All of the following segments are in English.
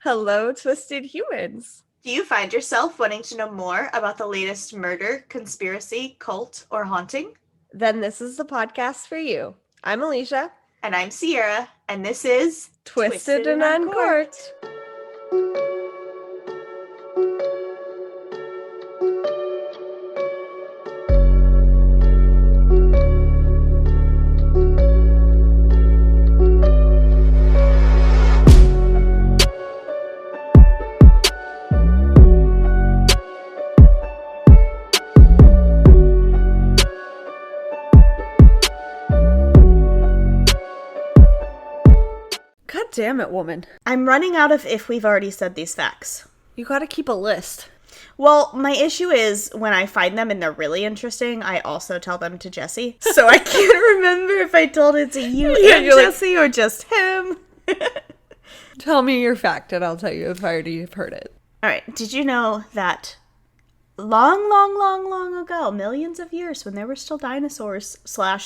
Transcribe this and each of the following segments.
Hello, twisted humans. Do you find yourself wanting to know more about the latest murder, conspiracy, cult, or haunting? Then this is the podcast for you. I'm Alecia. And I'm Sierra, and this is Twisted and Uncorked. God damn it, woman. I'm running out of if we've already said these facts. You gotta keep a list. Well, my issue is when I find them and they're really interesting, I also tell them to Jesse. So I can't remember if I told it to you and Jesse or just him. Tell me your fact and I'll tell you if I already have heard it. All right. Did you know that long ago, millions of years, when there were still dinosaurs,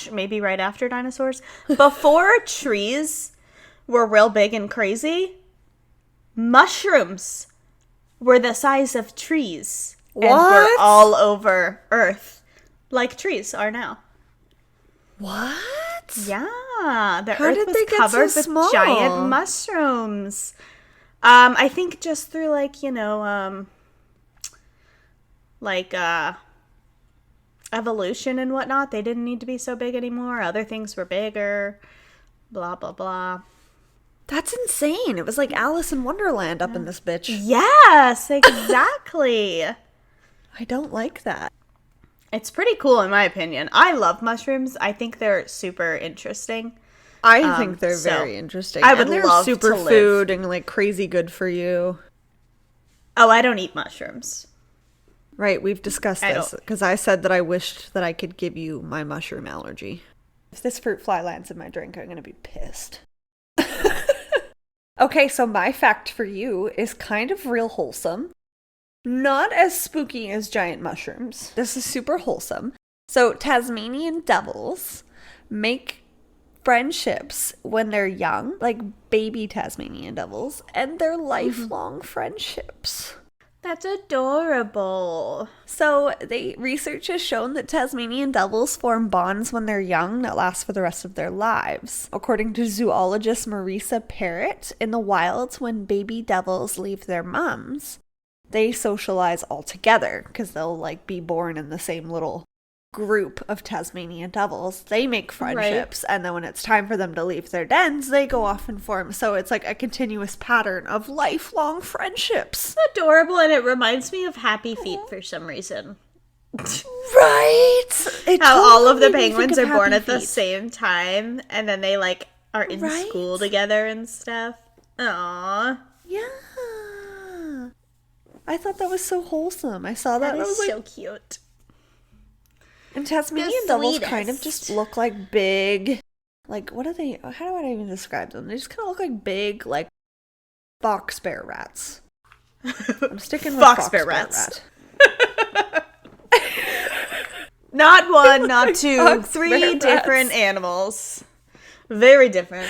/ maybe right after dinosaurs, before trees were real big and crazy, mushrooms were the size of trees. What? And were all over Earth, like trees are now. What? Yeah, the How Earth did was they get covered so with small? giant mushrooms. I think just through evolution and whatnot, they didn't need to be so big anymore. Other things were bigger. Blah blah blah. That's insane. It was like Alice in Wonderland up in this bitch. Yes, exactly. I don't like that. It's pretty cool in my opinion. I love mushrooms. I think they're super interesting. I think they're so very interesting. I would and they're love to super live. food and like crazy good for you. Oh, I don't eat mushrooms. Right, we've discussed I this don't. because I said that I wished that I could give you my mushroom allergy. If this fruit fly lands in my drink, I'm going to be pissed. Okay, so my fact for you is kind of real wholesome. Not as spooky as giant mushrooms. This is super wholesome. So Tasmanian devils make friendships when they're young, like baby Tasmanian devils, and they're lifelong friendships. That's adorable. So, research has shown that Tasmanian devils form bonds when they're young that last for the rest of their lives. According to zoologist Marisa Parrott, in the wilds, when baby devils leave their mums, they socialize all together because they'll like be born in the same little group of Tasmanian devils. They make friendships, and then when it's time for them to leave their dens, they go off and form. So it's like a continuous pattern of lifelong friendships. Adorable, and it reminds me of Happy Feet for some reason. Right? How all of the penguins are born at the same time, and then they like are in Right? school together and stuff. Aww. Yeah. I thought that was so wholesome. I saw that, That and I was is like, so cute. and Tasmanian The devils sweetest. kind of just look like big, like, what are they, how do I even describe them? They just kind of look like big, like, fox bear rats. I'm sticking with Fox fox bear bear rats. rat. Not one, not two, Fox three bear different rats. animals. Very different.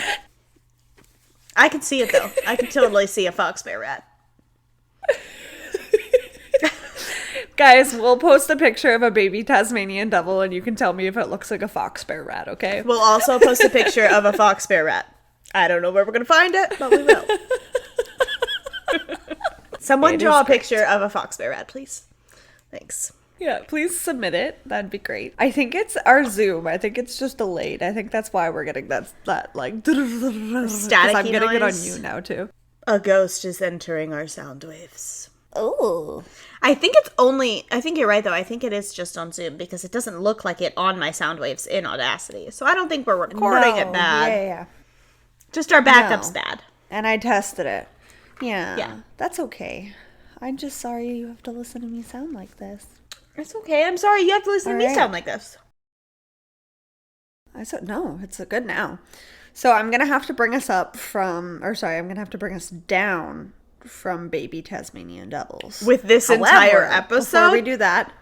I can see it though. I can totally see a fox bear rat. Guys, we'll post a picture of a baby Tasmanian devil and you can tell me if it looks like a fox bear rat, okay? We'll also post a picture of a fox bear rat. I don't know where we're gonna find it, but we will. Someone It draw is a picture of a fox bear rat, please. Thanks. Yeah, please submit it. That'd be great. I think it's our Zoom. I think it's just delayed. I think that's why we're getting that like Staticky I'm getting it on noise. you now too. A ghost is entering our sound waves. Oh. I think you're right though. I think it is just on Zoom because it doesn't look like it on my sound waves in Audacity. So I don't think we're recording it bad. Yeah. Just our backup's No. bad. And I tested it. Yeah. Yeah. That's okay. I'm just sorry you have to listen to me sound like this. It's okay. I'm sorry you have to listen to me Alright. sound like this. I said no, it's good now. So I'm gonna have to bring us I'm gonna have to bring us down from baby Tasmanian devils. With this entire episode? Before we do that,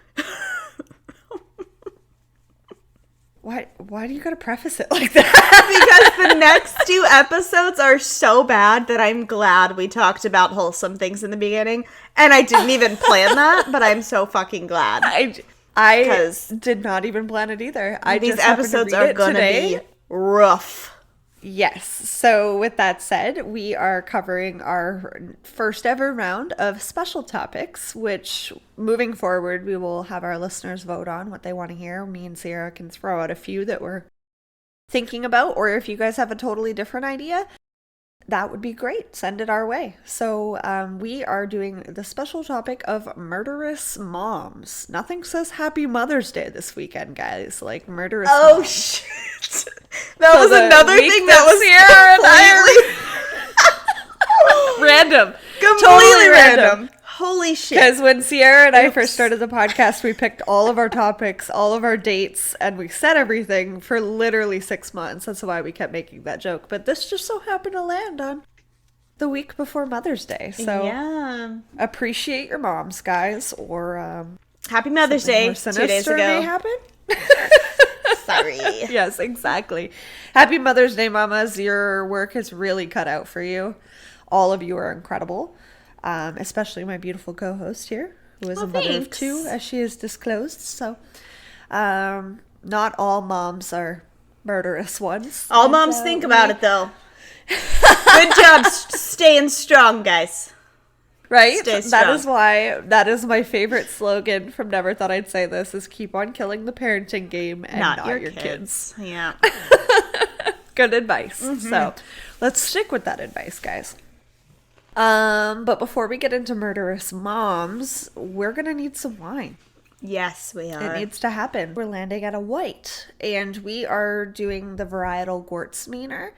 Why do you gotta preface it like that? Because the next 2 episodes are so bad that I'm glad we talked about wholesome things in the beginning. And I didn't even plan that, but I'm so fucking glad. I did not even plan it either. These episodes are going to be rough. Yes. So with that said, we are covering our first ever round of special topics, which moving forward, we will have our listeners vote on what they want to hear. Me and Sierra can throw out a few that we're thinking about, or if you guys have a totally different idea, that would be great. Send it our way. So we are doing the special topic of murderous moms. Nothing says Happy Mother's Day this weekend, guys. Like murderous moms. Shit. That was another thing that was Sierra and I random. Completely random. Holy shit. Because when Sierra and I first started the podcast, we picked all of our topics, all of our dates, and we said everything for literally 6 months. That's why we kept making that joke. But this just so happened to land on the week before Mother's Day. So appreciate your moms, guys. Or Happy Mother's Day 2 days ago. May happen. Sorry. Yes, exactly. Happy Mother's Day, mamas. Your work has really cut out for you. All of you are incredible. Especially my beautiful co-host here, who is a mother of 2, as she is disclosed. So, not all moms are murderous ones. All moms think about it, though. Good job staying strong, guys. Right? Stay strong. That is why, that is my favorite slogan from Never Thought I'd Say This, is keep on killing the parenting game and not your kids. Yeah. Good advice. Mm-hmm. So, let's stick with that advice, guys. But before we get into murderous moms, we're gonna need some wine. Yes, we are. It needs to happen. We're landing at a white, and we are doing the varietal Gewürztraminer.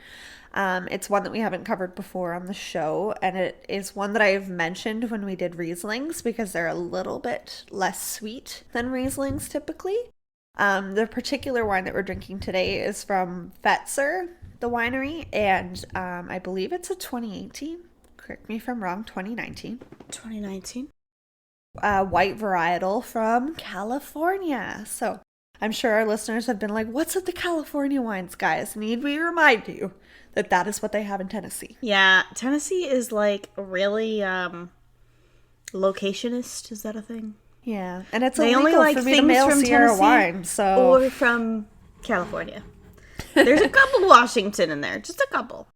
It's one that we haven't covered before on the show, and it is one that I've mentioned when we did Rieslings because they're a little bit less sweet than Rieslings typically. The particular wine that we're drinking today is from Fetzer, the winery, and I believe it's a 2018. Correct me if I'm wrong, 2019. 2019. White varietal from California. So I'm sure our listeners have been like, what's with the California wines, guys? Need we remind you that that is what they have in Tennessee? Yeah, Tennessee is like really locationist. Is that a thing? Yeah, and it's they illegal only like for me things to mail from Sierra Tennessee wine, so or from California. There's a couple Washington in there, just a couple.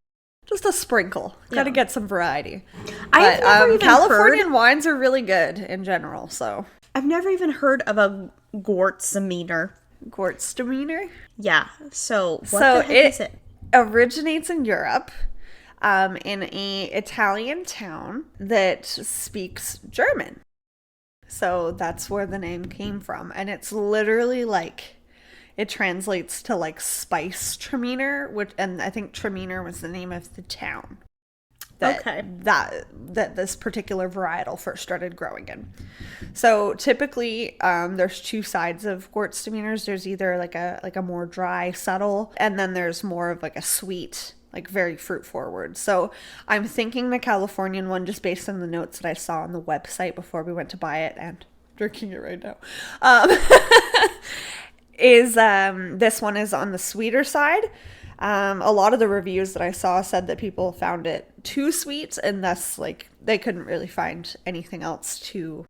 Just a sprinkle. Gotta get some variety. I've never even Californian wines are really good in general, so. I've never even heard of a Gewürztraminer. Gewürztraminer? Yeah, so what the heck is it? Originates in Europe, in a Italian town that speaks German. So that's where the name came from. And it's literally like, it translates to like spice traminer, and I think Traminer was the name of the town that this particular varietal first started growing in. So typically, there's 2 sides of Gewürztraminers. There's either like a more dry, subtle, and then there's more of like a sweet, like very fruit forward. So I'm thinking the Californian one, just based on the notes that I saw on the website before we went to buy it, and drinking it right now. Is this one is on the sweeter side. A lot of the reviews that I saw said that people found it too sweet, and thus like they couldn't really find anything else to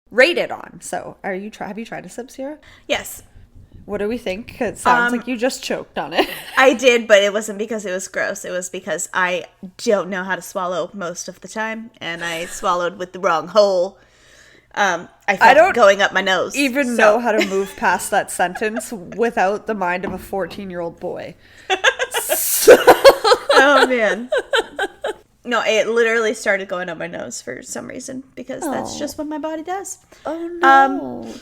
rate it on. So have you tried a sip, Sierra? Yes. What do we think? It sounds like you just choked on it. I did, but it wasn't because it was gross. It was because I don't know how to swallow most of the time, and I swallowed with the wrong hole. I don't going up my nose. Even know how to move past that sentence without the mind of a 14-year-old boy. Oh, man. No, it literally started going up my nose for some reason, because that's just what my body does. Oh, no.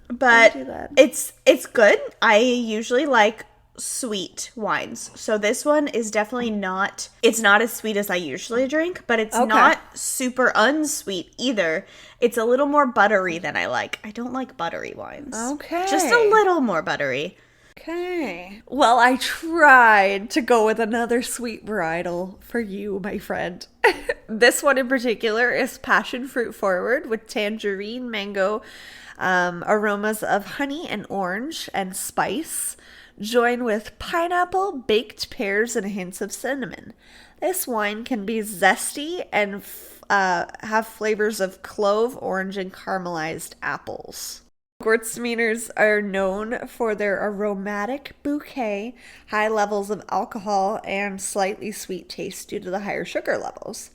But it's good. I usually like sweet wines. So this one is definitely not, it's not as sweet as I usually drink, but it's not super unsweet either. It's a little more buttery than I like. I don't like buttery wines. Okay. Just a little more buttery. Okay. Well, I tried to go with another sweet varietal for you, my friend. This one in particular is passion fruit forward with tangerine, mango, aromas of honey and orange and spice, joined with pineapple, baked pears, and hints of cinnamon. This wine can be zesty and have flavors of clove, orange, and caramelized apples. Gewürztraminer are known for their aromatic bouquet, high levels of alcohol, and slightly sweet taste due to the higher sugar levels.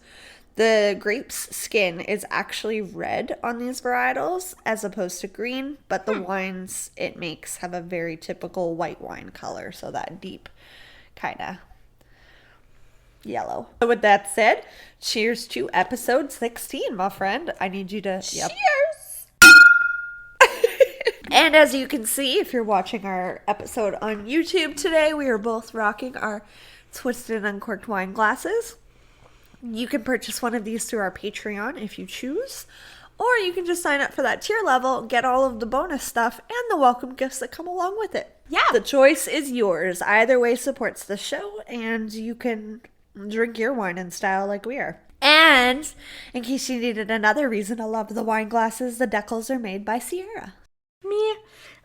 The grape's skin is actually red on these varietals as opposed to green, but the wines it makes have a very typical white wine color, so that deep kind of yellow. So with that said, cheers to episode 16, my friend. I need you to... Cheers! And as you can see, if you're watching our episode on YouTube today, we are both rocking our Twisted and Uncorked wine glasses. You can purchase one of these through our Patreon if you choose, or you can just sign up for that tier level, get all of the bonus stuff, and the welcome gifts that come along with it. Yeah. The choice is yours. Either way supports the show, and you can drink your wine in style like we are. And in case you needed another reason to love the wine glasses, the decals are made by Sierra. Me.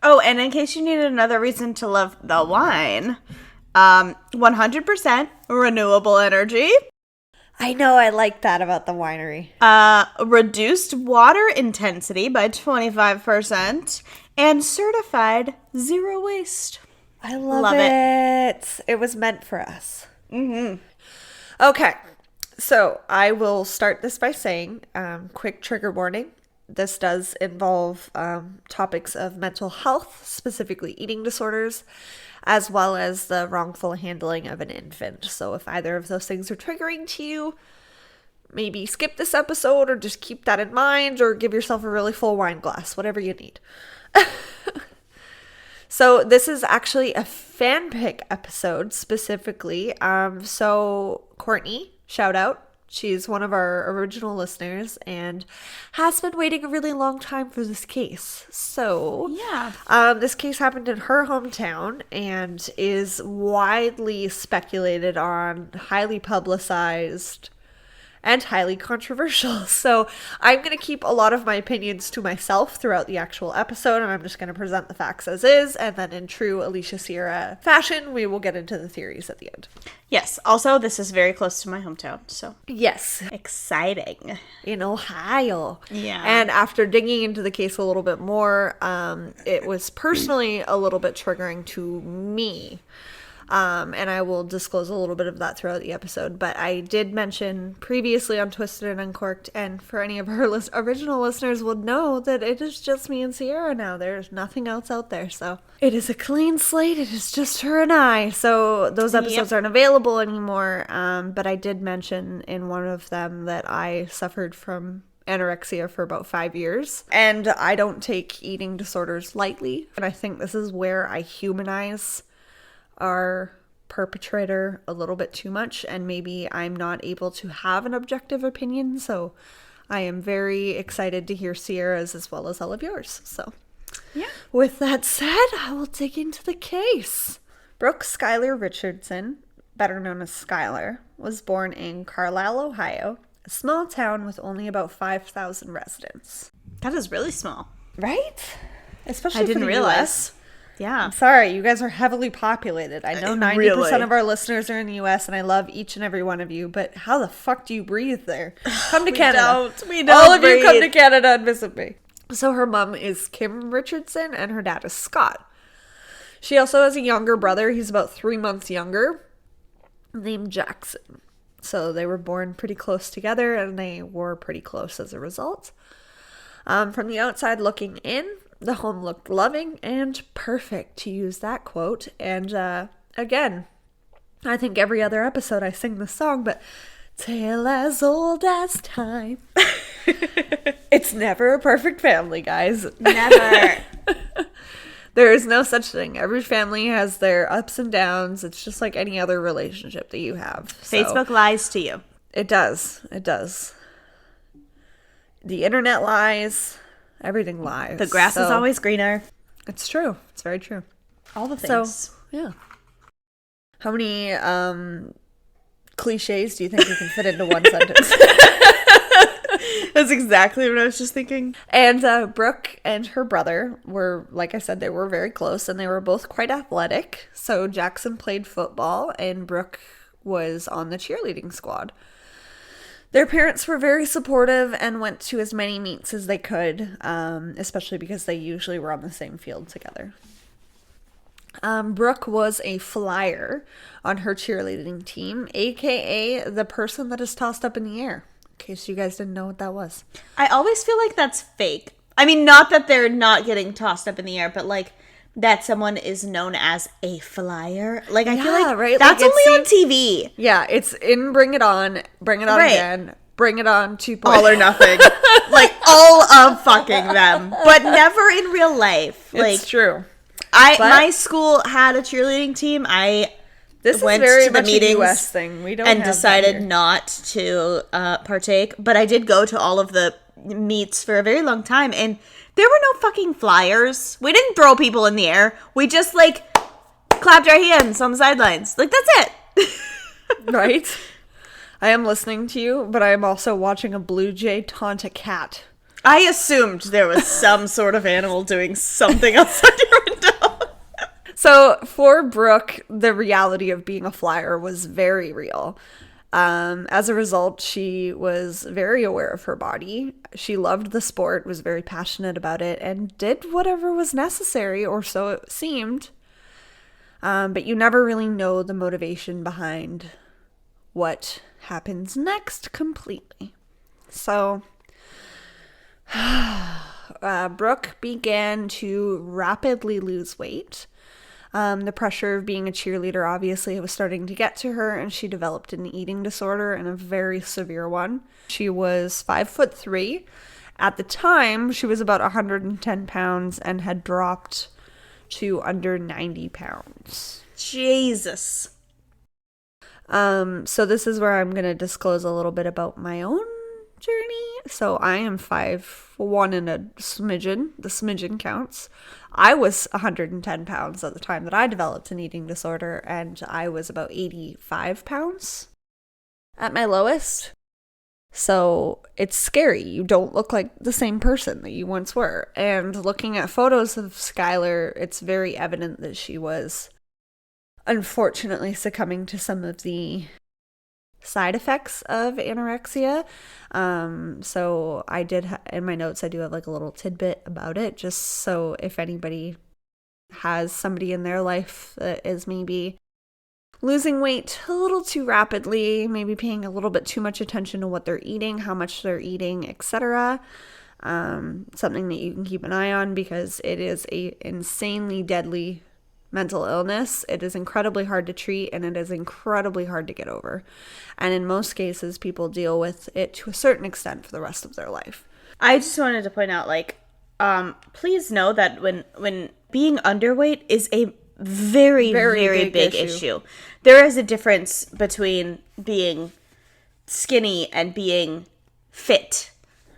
Oh, and in case you needed another reason to love the wine, 100% renewable energy. I know, I like that about the winery. Reduced water intensity by 25%, and certified zero waste. I love it. It was meant for us. Mm-hmm. Okay, so I will start this by saying, quick trigger warning. This does involve topics of mental health, specifically eating disorders, as well as the wrongful handling of an infant. So if either of those things are triggering to you, maybe skip this episode or just keep that in mind or give yourself a really full wine glass, whatever you need. So this is actually a fan pick episode specifically. So Courtney, shout out. She's one of our original listeners and has been waiting a really long time for this case. So, yeah. This case happened in her hometown and is widely speculated on, highly publicized, and highly controversial. So I'm going to keep a lot of my opinions to myself throughout the actual episode, and I'm just going to present the facts as is, and then in true Alecia Sierra fashion, we will get into the theories at the end. Yes. Also, this is very close to my hometown, so. Yes. Exciting. In Ohio. Yeah. And after digging into the case a little bit more, it was personally a little bit triggering to me. And I will disclose a little bit of that throughout the episode. But I did mention previously on Twisted and Uncorked, and for any of our original listeners would know that it is just me and Sierra now. There's nothing else out there. So it is a clean slate. It is just her and I. So those episodes aren't available anymore. But I did mention in one of them that I suffered from anorexia for about 5 years. And I don't take eating disorders lightly. And I think this is where I humanize our perpetrator a little bit too much, and maybe I'm not able to have an objective opinion, so I am very excited to hear Sierra's as well as all of yours. So yeah, with that said, I will dig into the case. Brooke Skylar Richardson, better known as Skylar, was born in Carlisle, Ohio, a small town with only about 5,000 residents. That is really small, right? Especially I didn't for the realize. US. Yeah. I'm sorry, you guys are heavily populated. I know 90% of our listeners are in the US, and I love each and every one of you, but how the fuck do you breathe there? Come to Canada. We don't All of breathe. you come to Canada and visit me. So her mom is Kim Richardson, and her dad is Scott. She also has a younger brother. He's about 3 months younger, named Jackson. So they were born pretty close together, and they were pretty close as a result. From the outside looking in, the home looked loving and perfect, to use that quote. And again, I think every other episode I sing this song, but tale as old as time. It's never a perfect family, guys. Never. There is no such thing. Every family has their ups and downs. It's just like any other relationship that you have. Facebook lies to you. It does. It does. The internet lies. Everything lies. The grass is always greener. It's true. It's very true. All the things. So, yeah. How many cliches do you think you can fit into one sentence? That's exactly what I was just thinking. And Brooke and her brother were, like I said, they were very close, and they were both quite athletic. So Jackson played football, and Brooke was on the cheerleading squad. Their parents were very supportive and went to as many meets as they could, especially because they usually were on the same field together. Brooke was a flyer on her cheerleading team, aka the person that is tossed up in the air. In case you guys didn't know what that was. I always feel like that's fake. I mean, not that they're not getting tossed up in the air, but like that someone is known as a flyer. Like, I feel like right? that's like only on TV. Yeah, it's in Bring It On again, Bring It On 2.0. All or nothing. Like, all of fucking them. But never in real life. Like, it's true. My school had a cheerleading team. This went is very to the much meetings a US thing. We don't and have decided not to partake. But I did go to all of the meets for a very long time, and there were no fucking flyers. We didn't throw people in the air. We just like clapped our hands on the sidelines. Like, that's it. Right? I am listening to you, but I am also watching a blue jay taunt a cat. I assumed there was some sort of animal doing something outside your window. So for Brooke, the reality of being a flyer was very real. As a result, she was very aware of her body. She loved the sport, was very passionate about it, and did whatever was necessary, or so it seemed. But you never really know the motivation behind what happens next completely. So Brooke began to rapidly lose weight. The pressure of being a cheerleader obviously was starting to get to her, and she developed an eating disorder, and a very severe one. She was 5'3". At the time, she was about 110 pounds and had dropped to under 90 pounds. Jesus. So this is where I'm going to disclose a little bit about my own journey. So I am 5'1" and a smidgen. The smidgen counts. I was 110 pounds at the time that I developed an eating disorder, and I was about 85 pounds at my lowest. So it's scary. You don't look like the same person that you once were. And looking at photos of Skylar, it's very evident that she was unfortunately succumbing to some of the side effects of anorexia. So I did, in my notes, I do have like a little tidbit about it, just so if anybody has somebody in their life that is maybe losing weight a little too rapidly, maybe paying a little bit too much attention to what they're eating, how much they're eating, etc. Something that you can keep an eye on, because it is a insanely deadly mental illness. It is incredibly hard to treat, and it is incredibly hard to get over. And in most cases, people deal with it to a certain extent for the rest of their life. I just wanted to point out, like, please know that when being underweight is a very, very big issue. There is a difference between being skinny and being fit.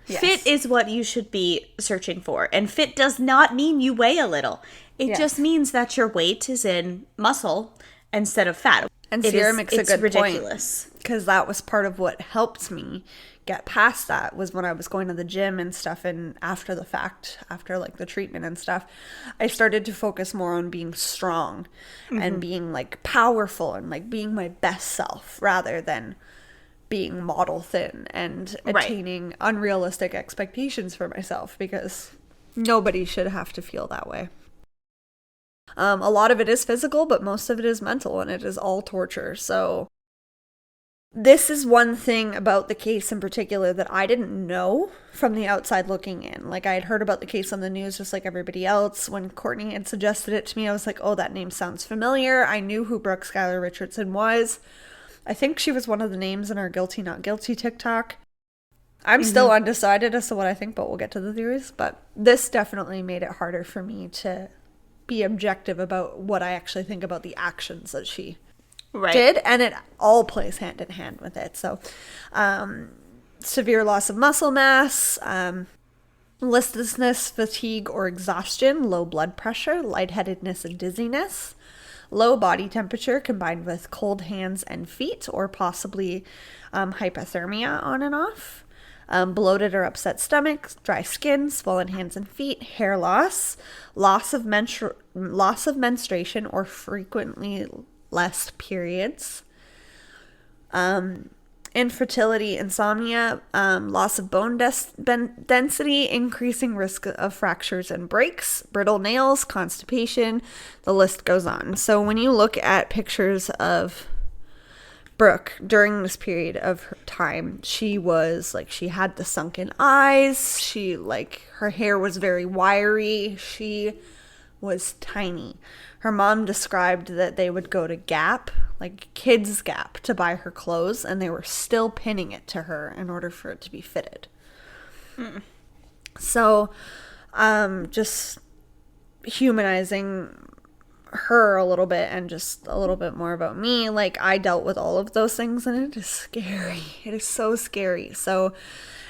Yes. Fit is what you should be searching for. And fit does not mean you weigh a little. It just means that your weight is in muscle instead of fat. And Sierra makes a good ridiculous point, because that was part of what helped me get past that, was when I was going to the gym and stuff, and after the fact, after like the treatment and stuff, I started to focus more on being strong and being like powerful and like being my best self, rather than being model thin and attaining unrealistic expectations for myself, because nobody should have to feel that way. A lot of it is physical, but most of it is mental, and it is all torture. So this is one thing about the case in particular that I didn't know from the outside looking in. Like, I had heard about the case on the news just like everybody else. When Courtney had suggested it to me, I was like, oh, that name sounds familiar. I knew who Brooke Skylar Richardson was. I think she was one of the names in our Guilty Not Guilty TikTok. I'm still undecided as to what I think, but we'll get to the theories. But this definitely made it harder for me to be objective about what I actually think about the actions that she did, and it all plays hand in hand with it. So severe loss of muscle mass, listlessness, fatigue, or exhaustion, low blood pressure, lightheadedness and dizziness, low body temperature combined with cold hands and feet, or possibly hypothermia on and off, bloated or upset stomach, dry skin, swollen hands and feet, hair loss, loss of menstruation or frequently less periods, infertility, insomnia, loss of bone density, increasing risk of fractures and breaks, brittle nails, constipation, the list goes on. So when you look at pictures of Brooke during this period of her time, she was like, she had the sunken eyes, she like, her hair was very wiry, she was tiny. Her mom described that they would go to Gap, like Kids Gap, to buy her clothes, and they were still pinning it to her in order for it to be fitted. So, just humanizing her a little bit and just a little bit more about me. Like, I dealt with all of those things, and it is scary. It is so scary. So,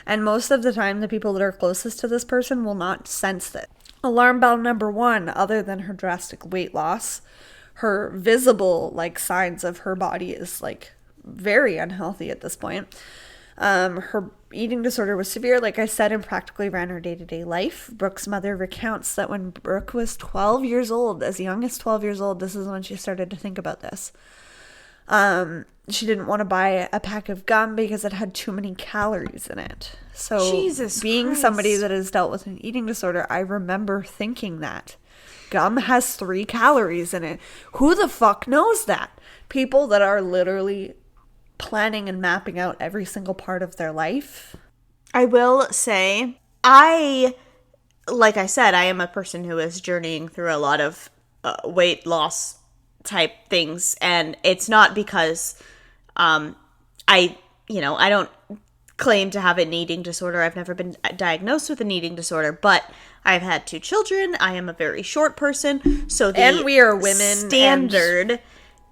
and most of the time, the people that are closest to this person will not sense that. Alarm bell number 1, other than her drastic weight loss, her visible, like, signs of her body is, like, very unhealthy at this point. Her eating disorder was severe, like I said, and practically ran her day-to-day life. Brooke's mother recounts that when Brooke was 12 years old, as young as 12 years old, this is when she started to think about this. She didn't want to buy a pack of gum because it had too many calories in it. So Jesus being Christ. somebody that has dealt with an eating disorder, I remember thinking that. Gum has 3 calories in it. Who the fuck knows that? People that are literally planning and mapping out every single part of their life. I will say, like I said, I am a person who is journeying through a lot of weight loss type things, and it's not because I don't claim to have an eating disorder. I've never been diagnosed with an eating disorder, but I've had 2 children. I am a very short person, so and we are women. Standard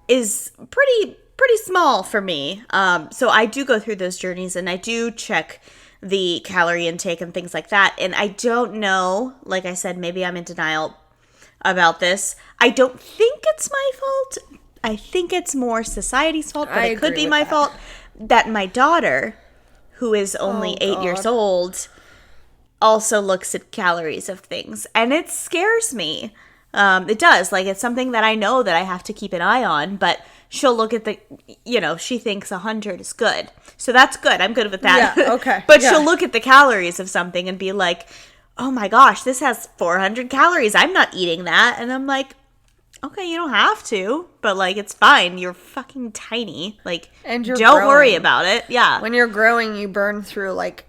is pretty small for me. So I do go through those journeys, and I do check the calorie intake and things like that. And I don't know, like I said, maybe I'm in denial about this. I don't think it's my fault. I think it's more society's fault, but it could be my fault that my daughter, who is only 8 years old, also looks at calories of things. And it scares me. It does. Like, it's something that I know that I have to keep an eye on, but she'll look at the, she thinks 100 is good. So that's good. I'm good with that. Yeah, okay. But she'll look at the calories of something and be like, oh my gosh, this has 400 calories. I'm not eating that. And I'm like, okay, you don't have to, but like, it's fine. You're fucking tiny. Like, and don't worry about it. Yeah. When you're growing, you burn through like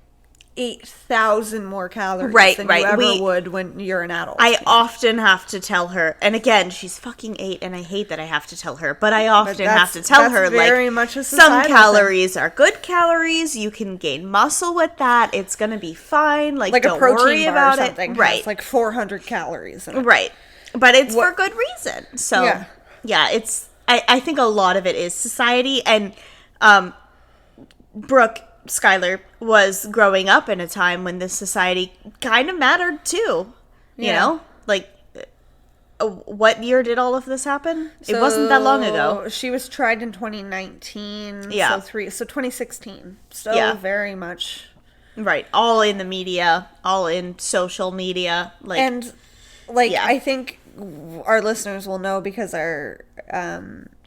8,000 more calories than you ever would when you're an adult. I often have to tell her, and again, she's fucking 8, and I hate that I have to tell her, but I often have to tell her, very like, much a some calories are good calories, you can gain muscle with that, it's gonna be fine, like don't a protein worry bar about or something it. Right. Has like 400 calories in it. Right. But it's for good reason. So, yeah, it's, I think a lot of it is society, and Brooke Skylar was growing up in a time when this society kind of mattered too. You know? Like, what year did all of this happen? So, it wasn't that long ago. She was tried in 2019. Yeah. So 2016. Still very much. Right. All in the media. All in social media. Like, and, like, I think our listeners will know because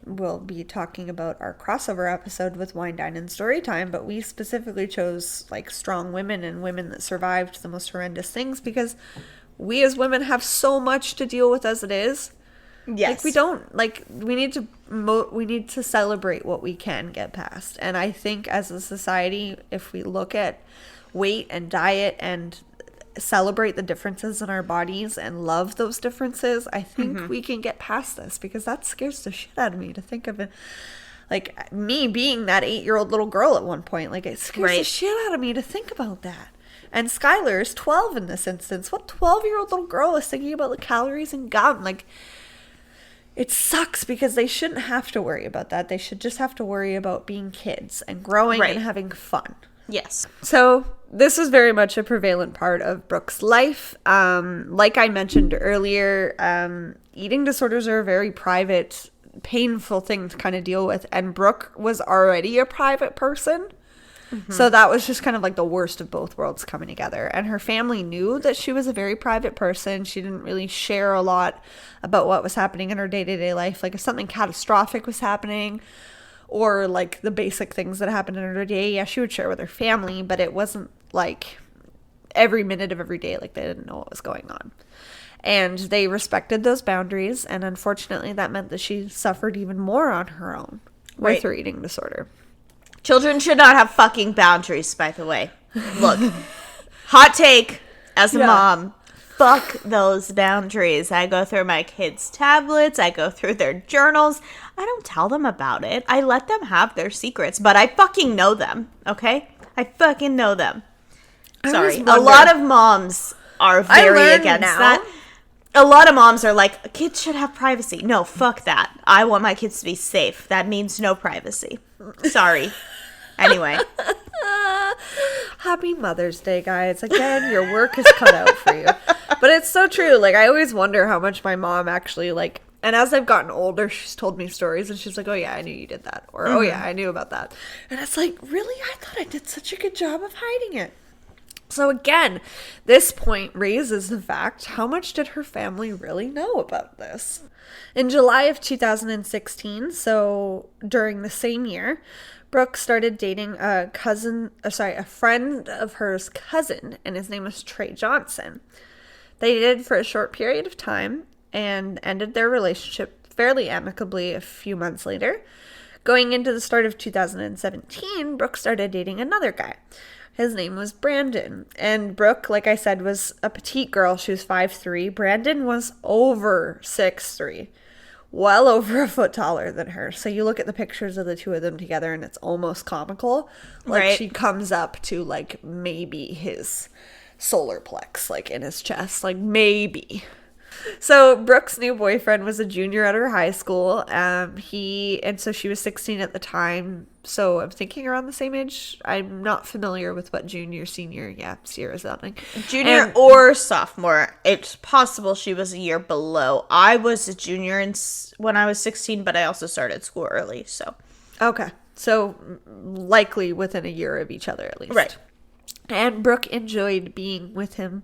we'll be talking about our crossover episode with Wine, Dine, and Storytime, but we specifically chose, like, strong women and women that survived the most horrendous things because we as women have so much to deal with as it is. Yes. Like, we don't, like, we need to celebrate what we can get past. And I think as a society, if we look at weight and diet and celebrate the differences in our bodies and love those differences, I think we can get past this, because that scares the shit out of me to think of it. Like, me being that 8-year-old little girl at one point, like, it scares the shit out of me to think about that. And Skylar is 12 in this instance. What 12-year-old little girl is thinking about the calories and gum? Like, it sucks because they shouldn't have to worry about that. They should just have to worry about being kids and growing and having fun. Yes. So this is very much a prevalent part of Brooke's life. Like I mentioned earlier, eating disorders are a very private, painful thing to kind of deal with. And Brooke was already a private person. So that was just kind of like the worst of both worlds coming together. And her family knew that she was a very private person. She didn't really share a lot about what was happening in her day-to-day life. Like if something catastrophic was happening or like the basic things that happened in her day, yeah, she would share with her family, but it wasn't like every minute of every day. Like they didn't know what was going on. And they respected those boundaries. And unfortunately, that meant that she suffered even more on her own with her eating disorder. Children should not have fucking boundaries, by the way. Look, hot take as a mom. Fuck those boundaries. I go through my kids' tablets. I go through their journals. I don't tell them about it. I let them have their secrets, but I fucking know them, okay? I fucking know them. Sorry. A lot of moms are very against that. A lot of moms are like, kids should have privacy. No, fuck that. I want my kids to be safe. That means no privacy. Sorry. Anyway. Happy Mother's Day, guys. Again, your work is cut out for you. But it's so true. Like, I always wonder how much my mom actually, like, and as I've gotten older, she's told me stories, and she's like, oh, yeah, I knew you did that. Or, oh, yeah, I knew about that. And it's like, really? I thought I did such a good job of hiding it. So again, this point raises the fact, how much did her family really know about this? In July of 2016, so during the same year, Brooke started dating a friend of hers cousin, and his name was Trey Johnson. They dated for a short period of time and ended their relationship fairly amicably a few months later. Going into the start of 2017, Brooke started dating another guy. His name was Brandon. And Brooke, like I said, was a petite girl. She was 5'3". Brandon was over 6'3". Well over a foot taller than her. So you look at the pictures of the two of them together and it's almost comical. Like she comes up to like maybe his solar plex, like in his chest. Like maybe. So Brooke's new boyfriend was a junior at her high school. So she was 16 at the time. So I'm thinking around the same age. I'm not familiar with what junior, senior, Sierra's something. Junior or sophomore. It's possible she was a year below. I was a junior when I was 16, but I also started school early, so. Okay. So likely within a year of each other at least. Right. And Brooke enjoyed being with him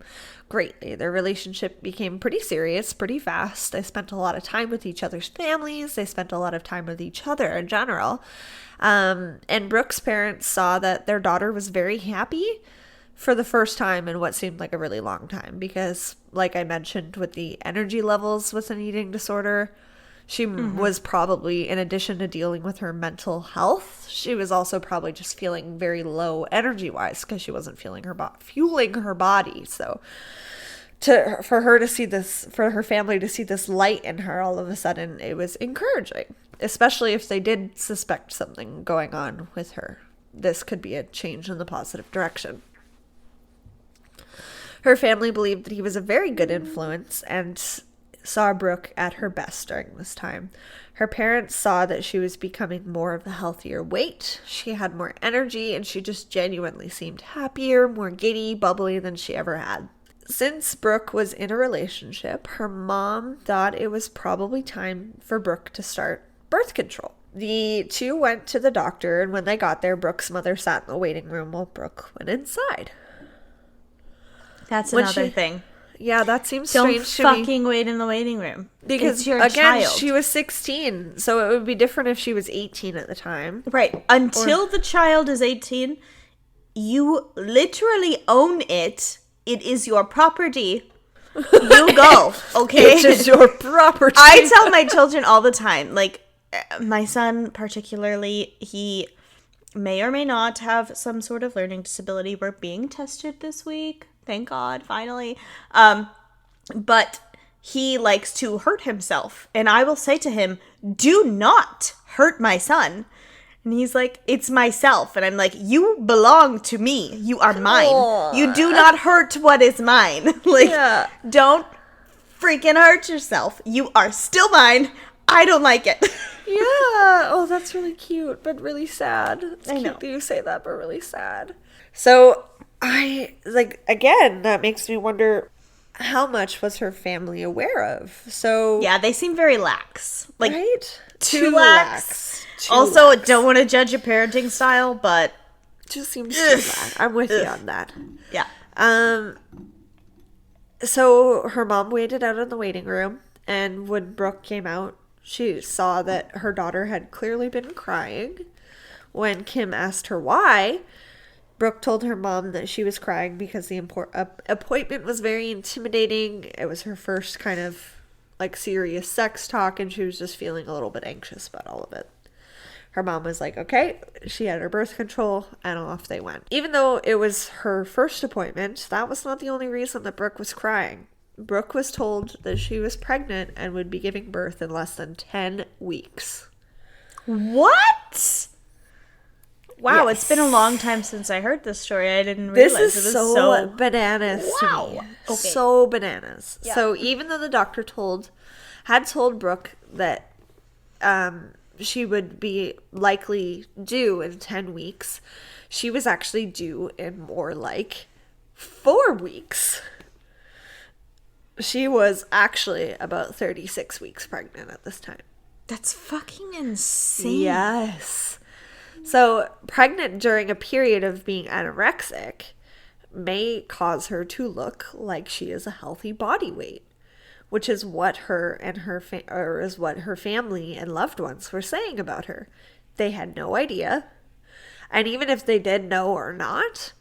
greatly. Their relationship became pretty serious pretty fast. They spent a lot of time with each other's families. They spent a lot of time with each other in general. And Brooke's parents saw that their daughter was very happy for the first time in what seemed like a really long time. Because, like I mentioned, with the energy levels with an eating disorder, she was probably, in addition to dealing with her mental health, she was also probably just feeling very low energy-wise because she wasn't fueling her body. So for her family to see this light in her all of a sudden, it was encouraging, especially if they did suspect something going on with her. This could be a change in the positive direction. Her family believed that he was a very good influence and saw Brooke at her best during this time. Her parents saw that she was becoming more of a healthier weight. She had more energy and she just genuinely seemed happier, more giddy, bubbly than she ever had. Since Brooke was in a relationship, her mom thought it was probably time for Brooke to start birth control. The two went to the doctor, and when they got there, Brooke's mother sat in the waiting room while Brooke went inside. That's another thing. Yeah, that seems strange to me. Don't fucking wait in the waiting room. Because, again, she was 16, so it would be different if she was 18 at the time. Right. Until the child is 18, you literally own it. It is your property. You go, okay? It is your property. I tell my children all the time, like, my son particularly, he may or may not have some sort of learning disability. We're being tested this week. Thank God, finally. But he likes to hurt himself. And I will say to him, do not hurt my son. And he's like, it's myself. And I'm like, you belong to me. You are mine. Aww. You do not hurt what is mine. Don't freaking hurt yourself. You are still mine. I don't like it. Yeah. Oh, that's really cute, but really sad. It's cute that you say that, but really sad. So Again, that makes me wonder, how much was her family aware of? So yeah, they seem very lax. Like, right? Too lax. Also, don't want to judge a parenting style, but just seems too lax. I'm with you on that. Yeah. So her mom waited out in the waiting room, and when Brooke came out, she saw that her daughter had clearly been crying. When Kim asked her why, Brooke told her mom that she was crying because the appointment was very intimidating. It was her first kind of like serious sex talk, and she was just feeling a little bit anxious about all of it. Her mom was like, okay. She had her birth control, and off they went. Even though it was her first appointment, that was not the only reason that Brooke was crying. Brooke was told that she was pregnant and would be giving birth in less than 10 weeks. What? Wow, Yes. It's been a long time since I heard this story. I didn't realize this is it was so bananas to me. Okay. So bananas. Yeah. So even though the doctor had told Brooke that she would be likely due in 10 weeks, she was actually due in more like 4 weeks. She was actually about 36 weeks pregnant at this time. That's fucking insane. Yes. So, pregnant during a period of being anorexic may cause her to look like she is a healthy body weight, which is what her family and loved ones were saying about her. They had no idea. And even if they did know or not,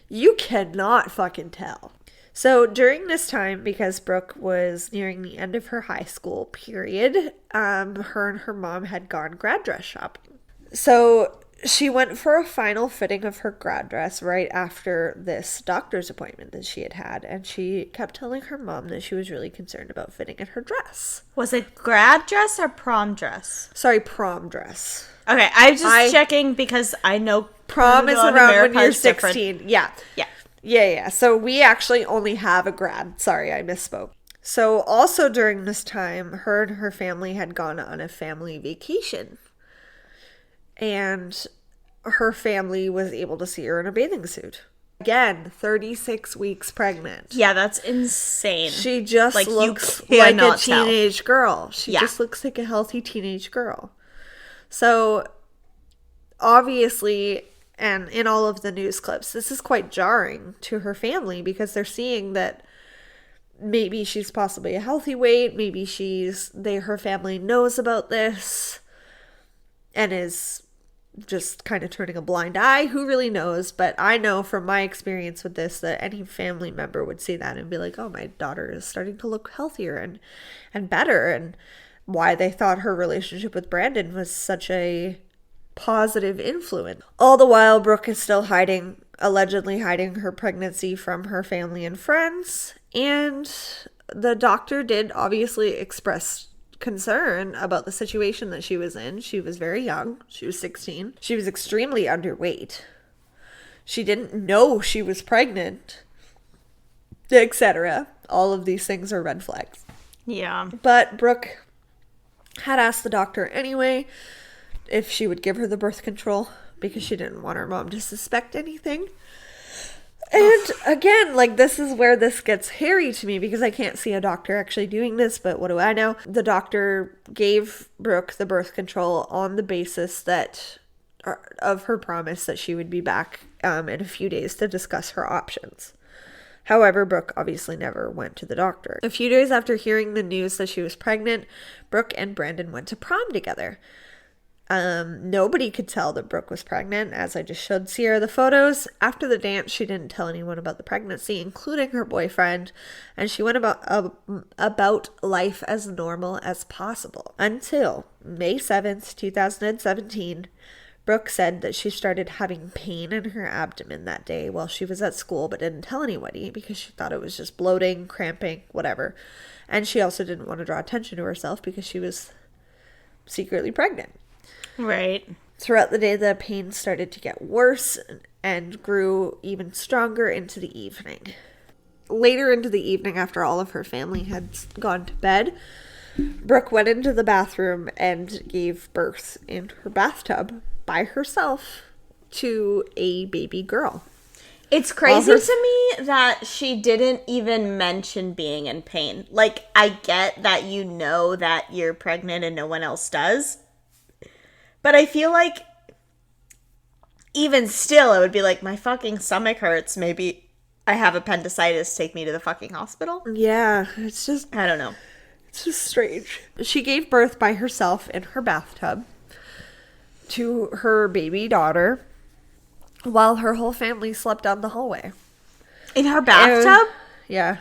you cannot fucking tell. So during this time, because Brooke was nearing the end of her high school period, her and her mom had gone grad dress shopping. So she went for a final fitting of her grad dress right after this doctor's appointment that she had, and she kept telling her mom that she was really concerned about fitting in her dress. Was it grad dress or prom dress? Sorry, prom dress. Okay, I'm just checking because I know prom is around when you're 16. Different. Yeah. Yeah. So we actually only have a grad. Sorry, I misspoke. So also during this time, her and her family had gone on a family vacation. And her family was able to see her in a bathing suit. Again, 36 weeks pregnant. Yeah, that's insane. She just looks like a teenage girl. She just looks like a healthy teenage girl. So, obviously, and in all of the news clips, this is quite jarring to her family because they're seeing that maybe she's possibly a healthy weight, maybe her family knows about this and is just kind of turning a blind eye. Who really knows? But I know from my experience with this that any family member would see that and be like, oh, my daughter is starting to look healthier and better, and why they thought her relationship with Brandon was such a positive influence. All the while, Brooke is still allegedly hiding her pregnancy from her family and friends, and the doctor did obviously express concern about the situation that she was in. She was very young. She was 16. She was extremely underweight. She didn't know she was pregnant, etc. All of these things are red flags. Yeah. But Brooke had asked the doctor anyway if she would give her the birth control because she didn't want her mom to suspect anything. And again, this is where this gets hairy to me because I can't see a doctor actually doing this, but what do I know? The doctor gave Brooke the birth control on the basis of her promise that she would be back in a few days to discuss her options. However, Brooke obviously never went to the doctor. A few days after hearing the news that she was pregnant, Brooke and Brandon went to prom together. Nobody could tell that Brooke was pregnant, as I just showed Sierra the photos. After the dance, she didn't tell anyone about the pregnancy, including her boyfriend, and she went about life as normal as possible. Until May 7th, 2017, Brooke said that she started having pain in her abdomen that day while she was at school, but didn't tell anybody because she thought it was just bloating, cramping, whatever. And she also didn't want to draw attention to herself because she was secretly pregnant. Right. Throughout the day, the pain started to get worse and grew even stronger into the evening. Later into the evening, after all of her family had gone to bed, Brooke went into the bathroom and gave birth in her bathtub by herself to a baby girl. It's crazy to me that she didn't even mention being in pain. Like, I get that you know that you're pregnant and no one else does. But I feel like even still, it would be like, my fucking stomach hurts. Maybe I have appendicitis. Take me to the fucking hospital. Yeah, it's just... I don't know. It's just strange. She gave birth by herself in her bathtub to her baby daughter while her whole family slept down the hallway. In her bathtub? Yeah.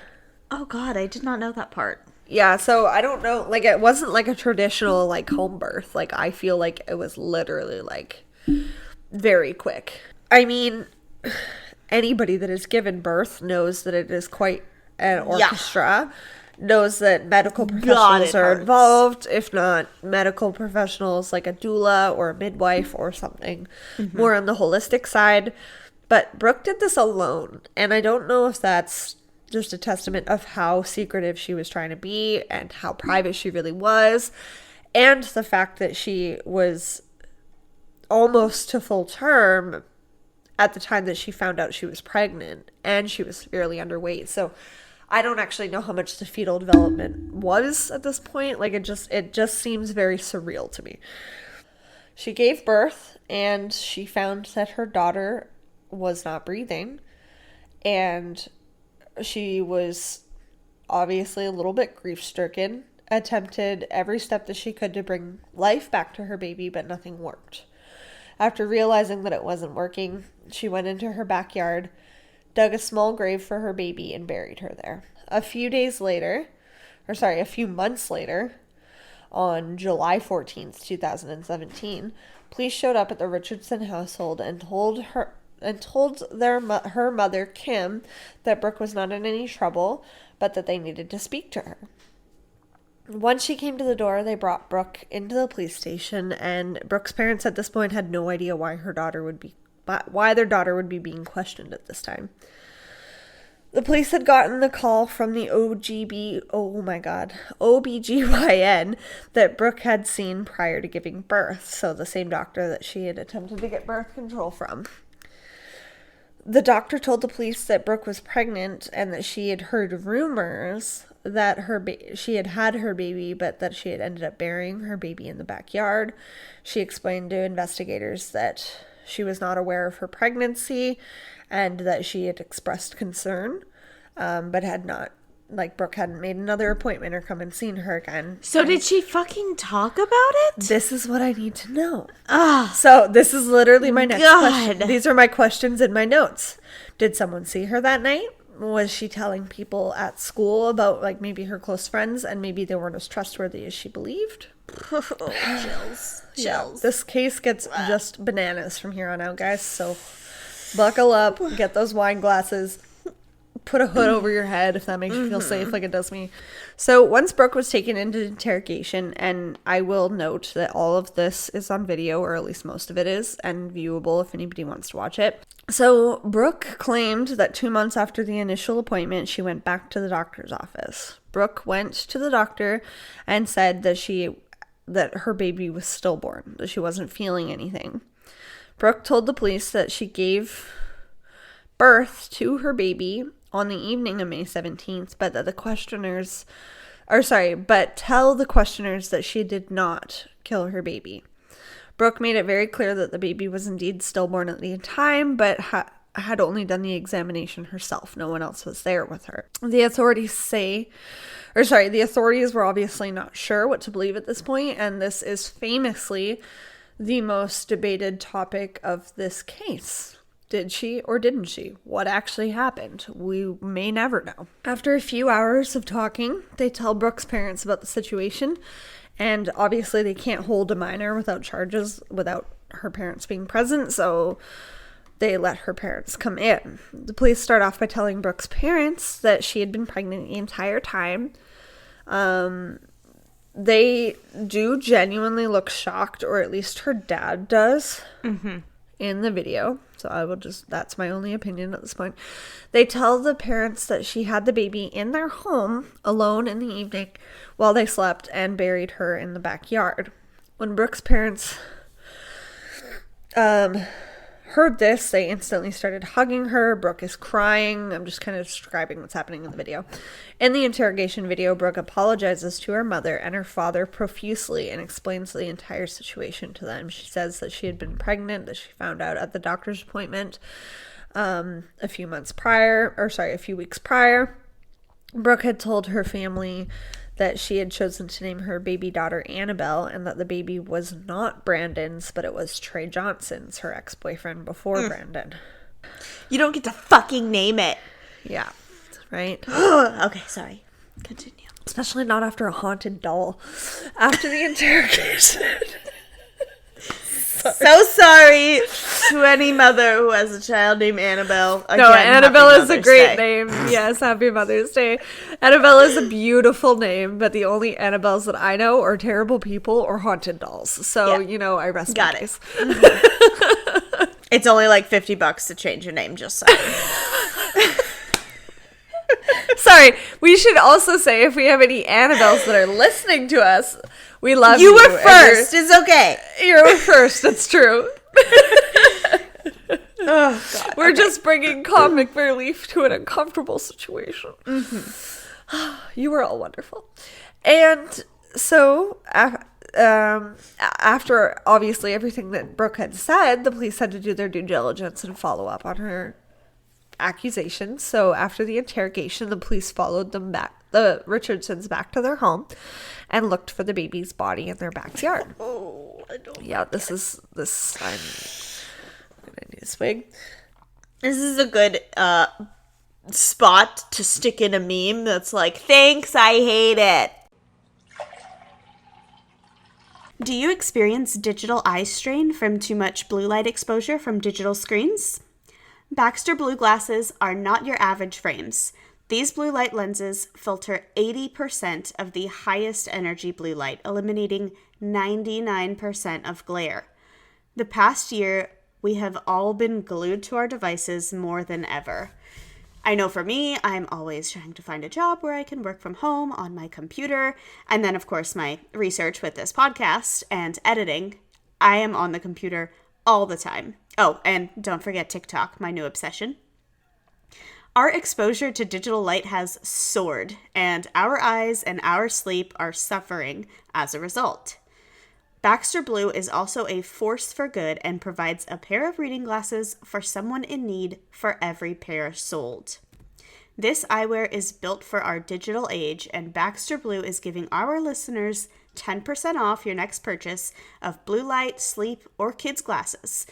Oh, God, I did not know that part. Yeah, so I don't know. Like, it wasn't like a traditional, like, home birth. Like, I feel like it was literally, like, very quick. I mean, anybody that has given birth knows that it is quite an orchestra. Yeah. Knows that medical professionals are involved, if not medical professionals like a doula or a midwife or something more on the holistic side. But Brooke did this alone, and I don't know if that's just a testament of how secretive she was trying to be and how private she really was, and the fact that she was almost to full term at the time that she found out she was pregnant, and she was severely underweight. So I don't actually know how much the fetal development was at this point. Like, it just seems very surreal to me. She gave birth, and she found that her daughter was not breathing, and she was obviously a little bit grief-stricken, attempted every step that she could to bring life back to her baby, but nothing worked. After realizing that it wasn't working, she went into her backyard, dug a small grave for her baby, and buried her there. A few months later, on July 14th, 2017, police showed up at the Richardson household and told her mother, Kim, that Brooke was not in any trouble, but that they needed to speak to her. Once she came to the door, they brought Brooke into the police station, and Brooke's parents at this point had no idea why their daughter would be being questioned at this time. The police had gotten the call from the OBGYN that Brooke had seen prior to giving birth, so the same doctor that she had attempted to get birth control from. The doctor told the police that Brooke was pregnant and that she had heard rumors that she had had her baby, but that she had ended up burying her baby in the backyard. She explained to investigators that she was not aware of her pregnancy and that she had expressed concern, but had not, like, Brooke hadn't made another appointment or come and seen her again. So did she fucking talk about it? This is what I need to know. So this is literally my next question. These are my questions in my notes. Did someone see her that night? Was she telling people at school about, like, maybe her close friends, and maybe they weren't as trustworthy as she believed? Chills. Yeah, this case gets just bananas from here on out, guys. So buckle up, get those wine glasses, put a hood over your head if that makes you feel safe like it does me. So once Brooke was taken into interrogation, and I will note that all of this is on video, or at least most of it is, and viewable if anybody wants to watch it. So Brooke claimed that 2 months after the initial appointment, she went back to the doctor's office. Brooke went to the doctor and said that her baby was stillborn, that she wasn't feeling anything. Brooke told the police that she gave birth to her baby on the evening of May 17th, but tell the questioners that she did not kill her baby. Brooke made it very clear that the baby was indeed stillborn at the time, but had only done the examination herself. No one else was there with her. The authorities were obviously not sure what to believe at this point, and this is famously the most debated topic of this case. Did she or didn't she? What actually happened? We may never know. After a few hours of talking, they tell Brooke's parents about the situation, and obviously they can't hold a minor without charges without her parents being present, so they let her parents come in. The police start off by telling Brooke's parents that she had been pregnant the entire time. They do genuinely look shocked, or at least her dad does, in the video. So that's my only opinion at this point. They tell the parents that she had the baby in their home alone in the evening while they slept, and buried her in the backyard. When Brooke's parents heard this, they instantly started hugging her. Brooke is crying. I'm just kind of describing what's happening in the video. In the interrogation video, Brooke apologizes to her mother and her father profusely and explains the entire situation to them. She says that she had been pregnant, that she found out at the doctor's appointment a few weeks prior. Brooke had told her family that she had chosen to name her baby daughter Annabelle, and that the baby was not Brandon's, but it was Trey Johnson's, her ex-boyfriend before Brandon. You don't get to fucking name it. Yeah, right? Okay, sorry. Continue. Especially not after a haunted doll. After the interrogation. So sorry to any mother who has a child named Annabelle. Again, no, Annabelle is a great Day. name. Yes, happy Mother's Day. Annabelle is a beautiful name, but the only Annabelles that I know are terrible people or haunted dolls. So, I rest my case. Mm-hmm. It's only like $50 to change your name, just saying. Sorry, we should also say if we have any Annabelles that are listening to us, we love you. You were first. It's okay. You were first. It's true. Oh, God. We're just bringing comic relief to an uncomfortable situation. Mm-hmm. You were all wonderful. And so after obviously everything that Brooke had said, the police had to do their due diligence and follow up on her accusations. So after the interrogation, the police followed the Richardsons back to their home and looked for the baby's body in their backyard. Oh, I don't. Yeah, I'm gonna need a swig. This is a good spot to stick in a meme that's like, thanks, I hate it. Do you experience digital eye strain from too much blue light exposure from digital screens? Baxter Blue glasses are not your average frames. These blue light lenses filter 80% of the highest energy blue light, eliminating 99% of glare. The past year, we have all been glued to our devices more than ever. I know for me, I'm always trying to find a job where I can work from home on my computer. And then, of course, my research with this podcast and editing. I am on the computer all the time. Oh, and don't forget TikTok, my new obsession. Our exposure to digital light has soared, and our eyes and our sleep are suffering as a result. Baxter Blue is also a force for good and provides a pair of reading glasses for someone in need for every pair sold. This eyewear is built for our digital age, and Baxter Blue is giving our listeners 10% off your next purchase of blue light, sleep, or kids glasses.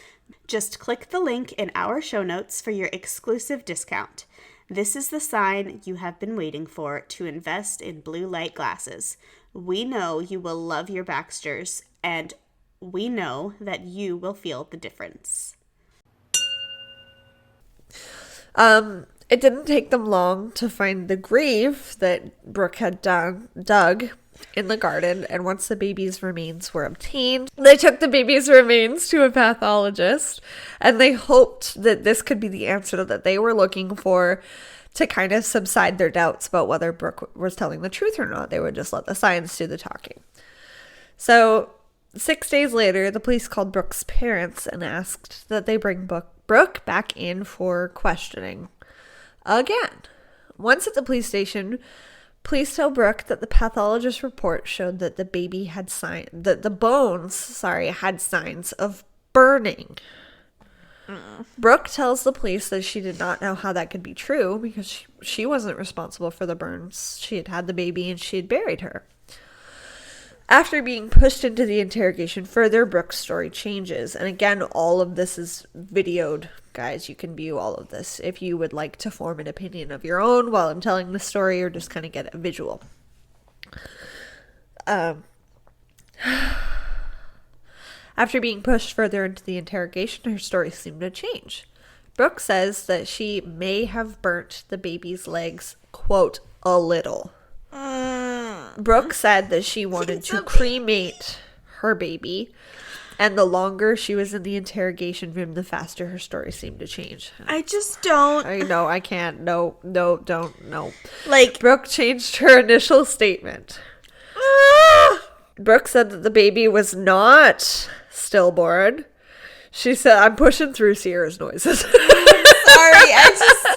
Just click the link in our show notes for your exclusive discount. This is the sign you have been waiting for to invest in blue light glasses. We know you will love your Baxters, and we know that you will feel the difference. It didn't take them long to find the grave that Brooke had dug in the garden, and once the baby's remains were obtained, they took the baby's remains to a pathologist, and they hoped that this could be the answer that they were looking for to kind of subside their doubts about whether Brooke was telling the truth or not. They would just let the science do the talking. So 6 days later, the police called Brooke's parents and asked that they bring Brooke back in for questioning again. Once at the police station, police tell Brooke that the pathologist report showed that the baby had the bones had signs of burning. Brooke tells the police that she did not know how that could be true because she wasn't responsible for the burns. She had had the baby and she had buried her. After being pushed into the interrogation further, Brooke's story changes. And again, all of this is videoed. Guys, you can view all of this if you would like to form an opinion of your own while I'm telling the story, or just kind of get a visual. After being pushed further into the interrogation, her story seemed to change. Brooke says that she may have burnt the baby's legs, quote, a little. Brooke said that she wanted to cremate her baby, and the longer she was in the interrogation room, the faster her story seemed to change. I just don't. I know, I can't. No, don't. Like, Brooke changed her initial statement. Brooke said that the baby was not stillborn. She said, I'm pushing through Sierra's noises. Sorry,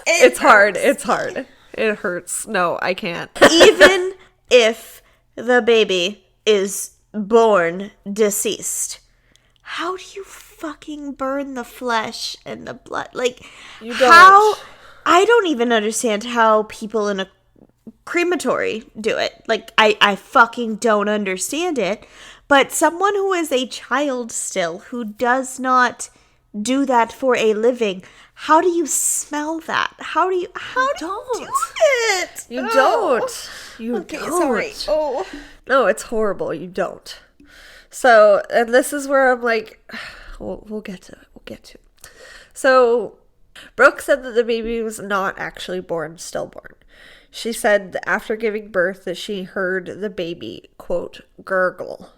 it's hard. It's hard. It hurts. No, I can't. Even if the baby is born deceased, how do you fucking burn the flesh and the blood? Like, you don't. How? I don't even understand how people in a crematory do it. Like, I fucking don't understand it. But someone who is a child still, who does not do that for a living, how do you smell that? How do you do it? You don't. You okay, don't. Sorry. Oh. No, it's horrible. You don't. So, and this is where I'm like, we'll get to it. We'll get to it. So, Brooke said that the baby was not actually born stillborn. She said that after giving birth that she heard the baby, quote, gurgle.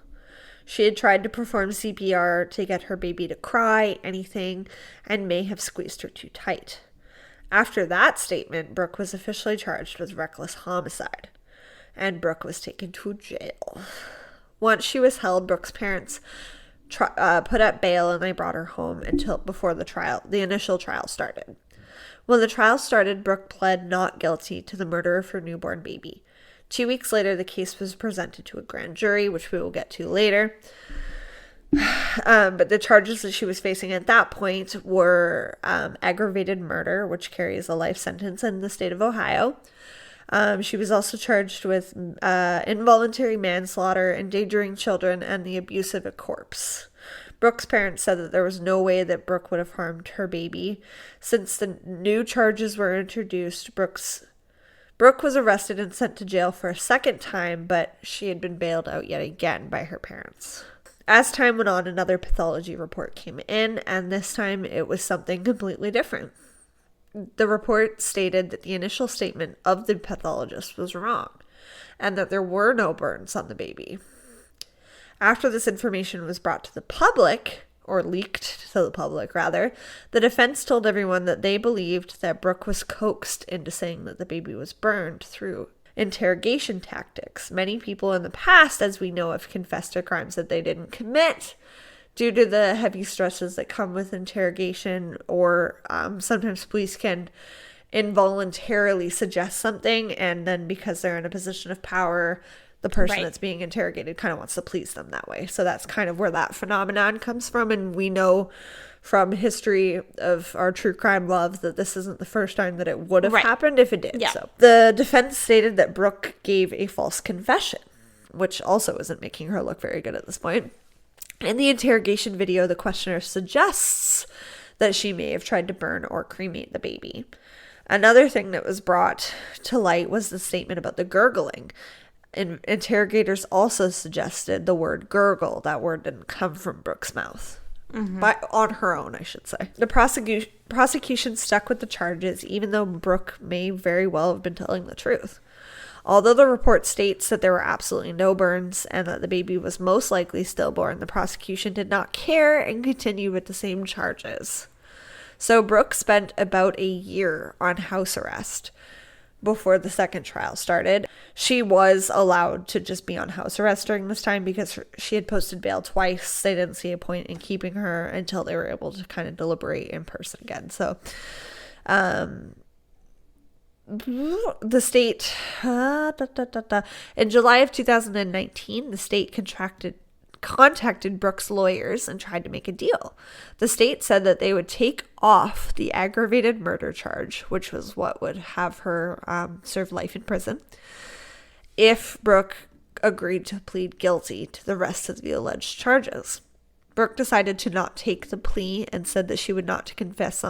She had tried to perform CPR to get her baby to cry, anything, and may have squeezed her too tight. After that statement, Brooke was officially charged with reckless homicide, and Brooke was taken to jail. Once she was held, Brooke's parents put up bail and they brought her home until before the initial trial started. When the trial started, Brooke pled not guilty to the murder of her newborn baby. 2 weeks later, the case was presented to a grand jury, which we will get to later. But the charges that she was facing at that point were aggravated murder, which carries a life sentence in the state of Ohio. She was also charged with involuntary manslaughter, endangering children, and the abuse of a corpse. Brooke's parents said that there was no way that Brooke would have harmed her baby. Since the new charges were introduced, Brooke was arrested and sent to jail for a second time, but she had been bailed out yet again by her parents. As time went on, another pathology report came in, and this time it was something completely different. The report stated that the initial statement of the pathologist was wrong, and that there were no burns on the baby. After this information was brought to the public, or leaked to the public rather, the defense told everyone that they believed that Brooke was coaxed into saying that the baby was burned through interrogation tactics. Many people in the past, as we know, have confessed to crimes that they didn't commit due to the heavy stresses that come with interrogation, or sometimes police can involuntarily suggest something, and then because they're in a position of power, the person that's being interrogated kind of wants to please them that way. So that's kind of where that phenomenon comes from. And we know from history of our true crime love that this isn't the first time that it would have happened if it did. Yeah. So the defense stated that Brooke gave a false confession, which also isn't making her look very good at this point. In the interrogation video, the questioner suggests that she may have tried to burn or cremate the baby. Another thing that was brought to light was the statement about the gurgling. Interrogators also suggested the word gurgle. That word didn't come from Brooke's mouth. But on her own, I should say. The prosecution stuck with the charges, even though Brooke may very well have been telling the truth. Although the report states that there were absolutely no burns and that the baby was most likely stillborn, the prosecution did not care and continued with the same charges. So Brooke spent about a year on house arrest before the second trial started. She was allowed to just be on house arrest during this time because she had posted bail twice. They didn't see a point in keeping her until they were able to kind of deliberate in person again. So the state in July of 2019, the state contacted Brooke's lawyers and tried to make a deal. The state said that they would take off the aggravated murder charge, which was what would have her serve life in prison, if Brooke agreed to plead guilty to the rest of the alleged charges. Brooke decided to not take the plea and said that she would not confess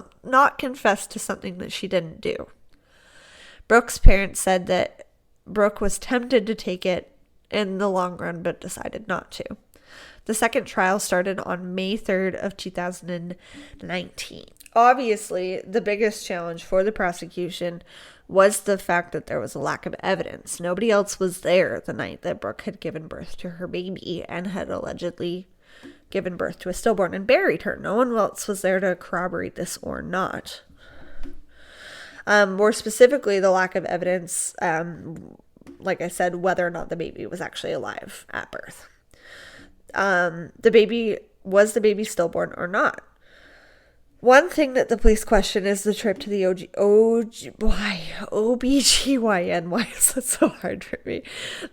to something that she didn't do. Brooke's parents said that Brooke was tempted to take it in the long run, but decided not to. The second trial started on May 3rd of 2019. Obviously, the biggest challenge for the prosecution was the fact that there was a lack of evidence. Nobody else was there the night that Brooke had given birth to her baby and had allegedly given birth to a stillborn and buried her. No one else was there to corroborate this or not. More specifically, the lack of evidence, like I said, whether or not the baby was actually alive at birth. Was the baby stillborn or not? One thing that the police question is the trip to the OBGYN. Why is that so hard for me?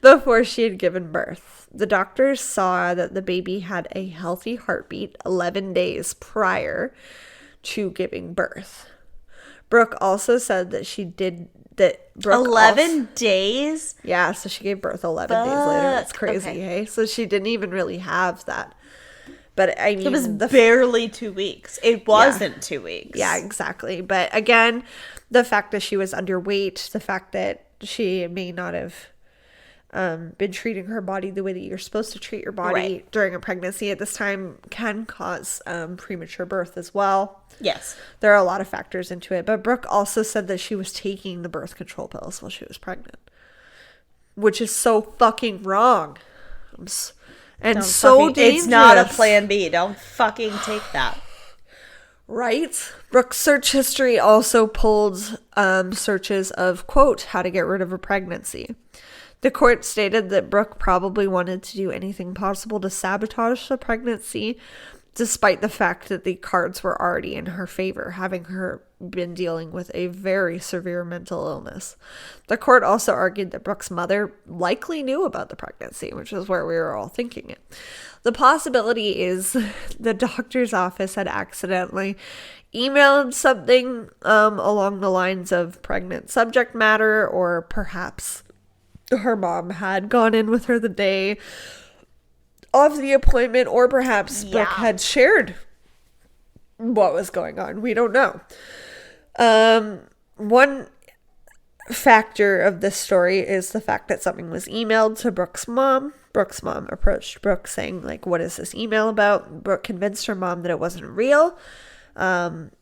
Before she had given birth. The doctors saw that the baby had a healthy heartbeat 11 days prior to giving birth. Brooke also said that Brooke 11 days? Yeah, so she gave birth 11 days later. That's crazy, okay. hey? So she didn't even really have that. But I mean, it was barely 2 weeks. It wasn't 2 weeks. Yeah, exactly. But again, the fact that she was underweight, the fact that she may not have been treating her body the way that you're supposed to treat your body during a pregnancy at this time can cause premature birth as well. Yes. There are a lot of factors into it. But Brooke also said that she was taking the birth control pills while she was pregnant, which is so fucking wrong. Dangerous. It's not a plan B. Don't fucking take that. Right? Brooke's search history also pulled searches of, quote, how to get rid of a pregnancy. The court stated that Brooke probably wanted to do anything possible to sabotage the pregnancy, despite the fact that the cards were already in her favor, having her been dealing with a very severe mental illness. The court also argued that Brooke's mother likely knew about the pregnancy, which is where we were all thinking it. The possibility is the doctor's office had accidentally emailed something along the lines of pregnant subject matter, or perhaps her mom had gone in with her the day of the appointment, or perhaps Brooke had shared what was going on. We don't know. One factor of this story is the fact that something was emailed to Brooke's mom. Brooke's mom approached Brooke saying, like, what is this email about? Brooke convinced her mom that it wasn't real. And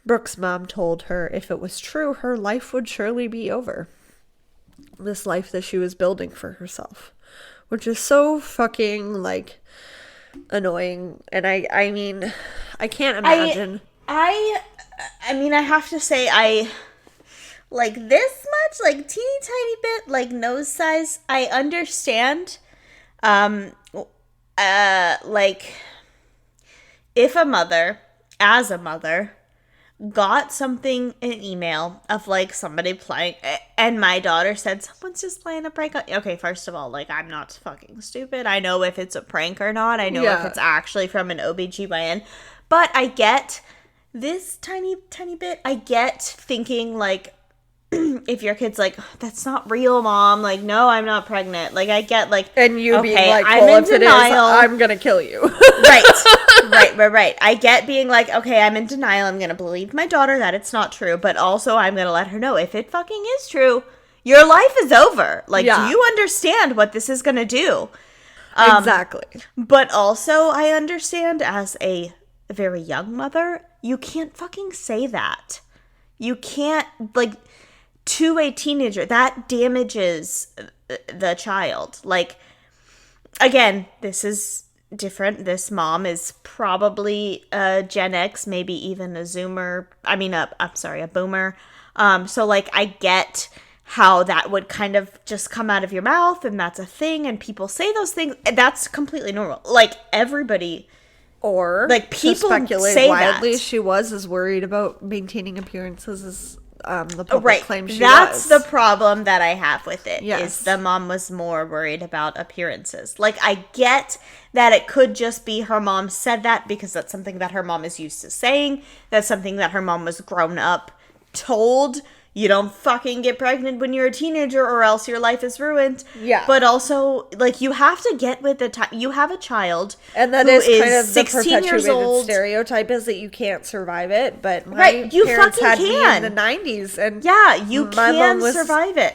Brooke's mom told her if it was true, her life would surely be over. This life that she was building for herself. Which is so fucking, like, annoying. And I mean, I can't imagine. I mean, I have to say, like, this much, like, teeny tiny bit, like, nose size, I understand. Like, if a mother, as a mother, got something in an email of, like, somebody playing, and my daughter said, someone's just playing a prank on. Okay, first of all, like, I'm not fucking stupid. I know if it's a prank or not. I know if it's actually from an OBGYN. But I get this tiny bit. I get thinking, like, if your kid's like, that's not real, mom. Like, no, I'm not pregnant. Like, I get, like, and you being like, I'm well, in if denial. it is, I'm gonna kill you. Right. I get being like, okay, I'm in denial. I'm gonna believe my daughter that it's not true, but also I'm gonna let her know if it fucking is true, your life is over. Like, do you understand what this is gonna do? Exactly. But also, I understand as a very young mother, you can't fucking say that. You can't, like, to a teenager, that damages the child. Like, again, this is different. This mom is probably a Gen X, maybe even a Zoomer. I mean, a boomer. So, like, I get how that would kind of just come out of your mouth, and that's a thing, and people say those things. That's completely normal. Like, everybody, or like, people speculate say wildly that. she was as worried about maintaining appearances as the public claims she That's was. the problem that I have with it. Yes. Is the mom was more worried about appearances. Like, I get that it could just be her mom said that because that's something that her mom is used to saying. That's something that her mom was grown up told. You don't fucking get pregnant when you're a teenager or else your life is ruined. Yeah. But also, like, you have to get with the time. You have a child and that who is kind of 16 the years perpetuated old. stereotype is that you can't survive it. But my you parents fucking had can. me in the 90s. And yeah, you my can mom was survive it.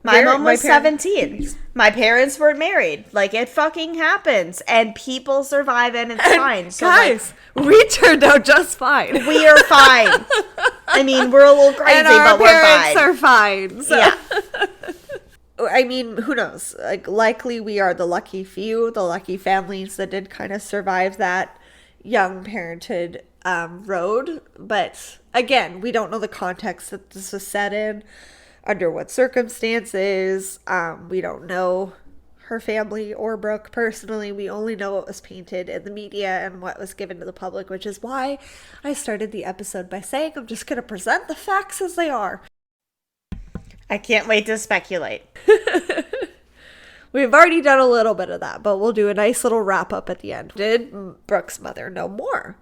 My mom was 17. My parents weren't married. Like, it fucking happens. And people survive and it's fine. So, guys, like, we turned out just fine. We are fine. I mean, we're a little crazy, and our but we're fine. parents are fine. So. Yeah. I mean, who knows? Like, likely we are the lucky few, the lucky families that did kind of survive that young parenthood road. But again, we don't know the context that this was set in, under what circumstances. We don't know her family or Brooke personally. We only know what was painted in the media and what was given to the public, which is why I started the episode by saying I'm just going to present the facts as they are. I can't wait to speculate. We've already done a little bit of that, but we'll do a nice little wrap up at the end. Did Brooke's mother know more?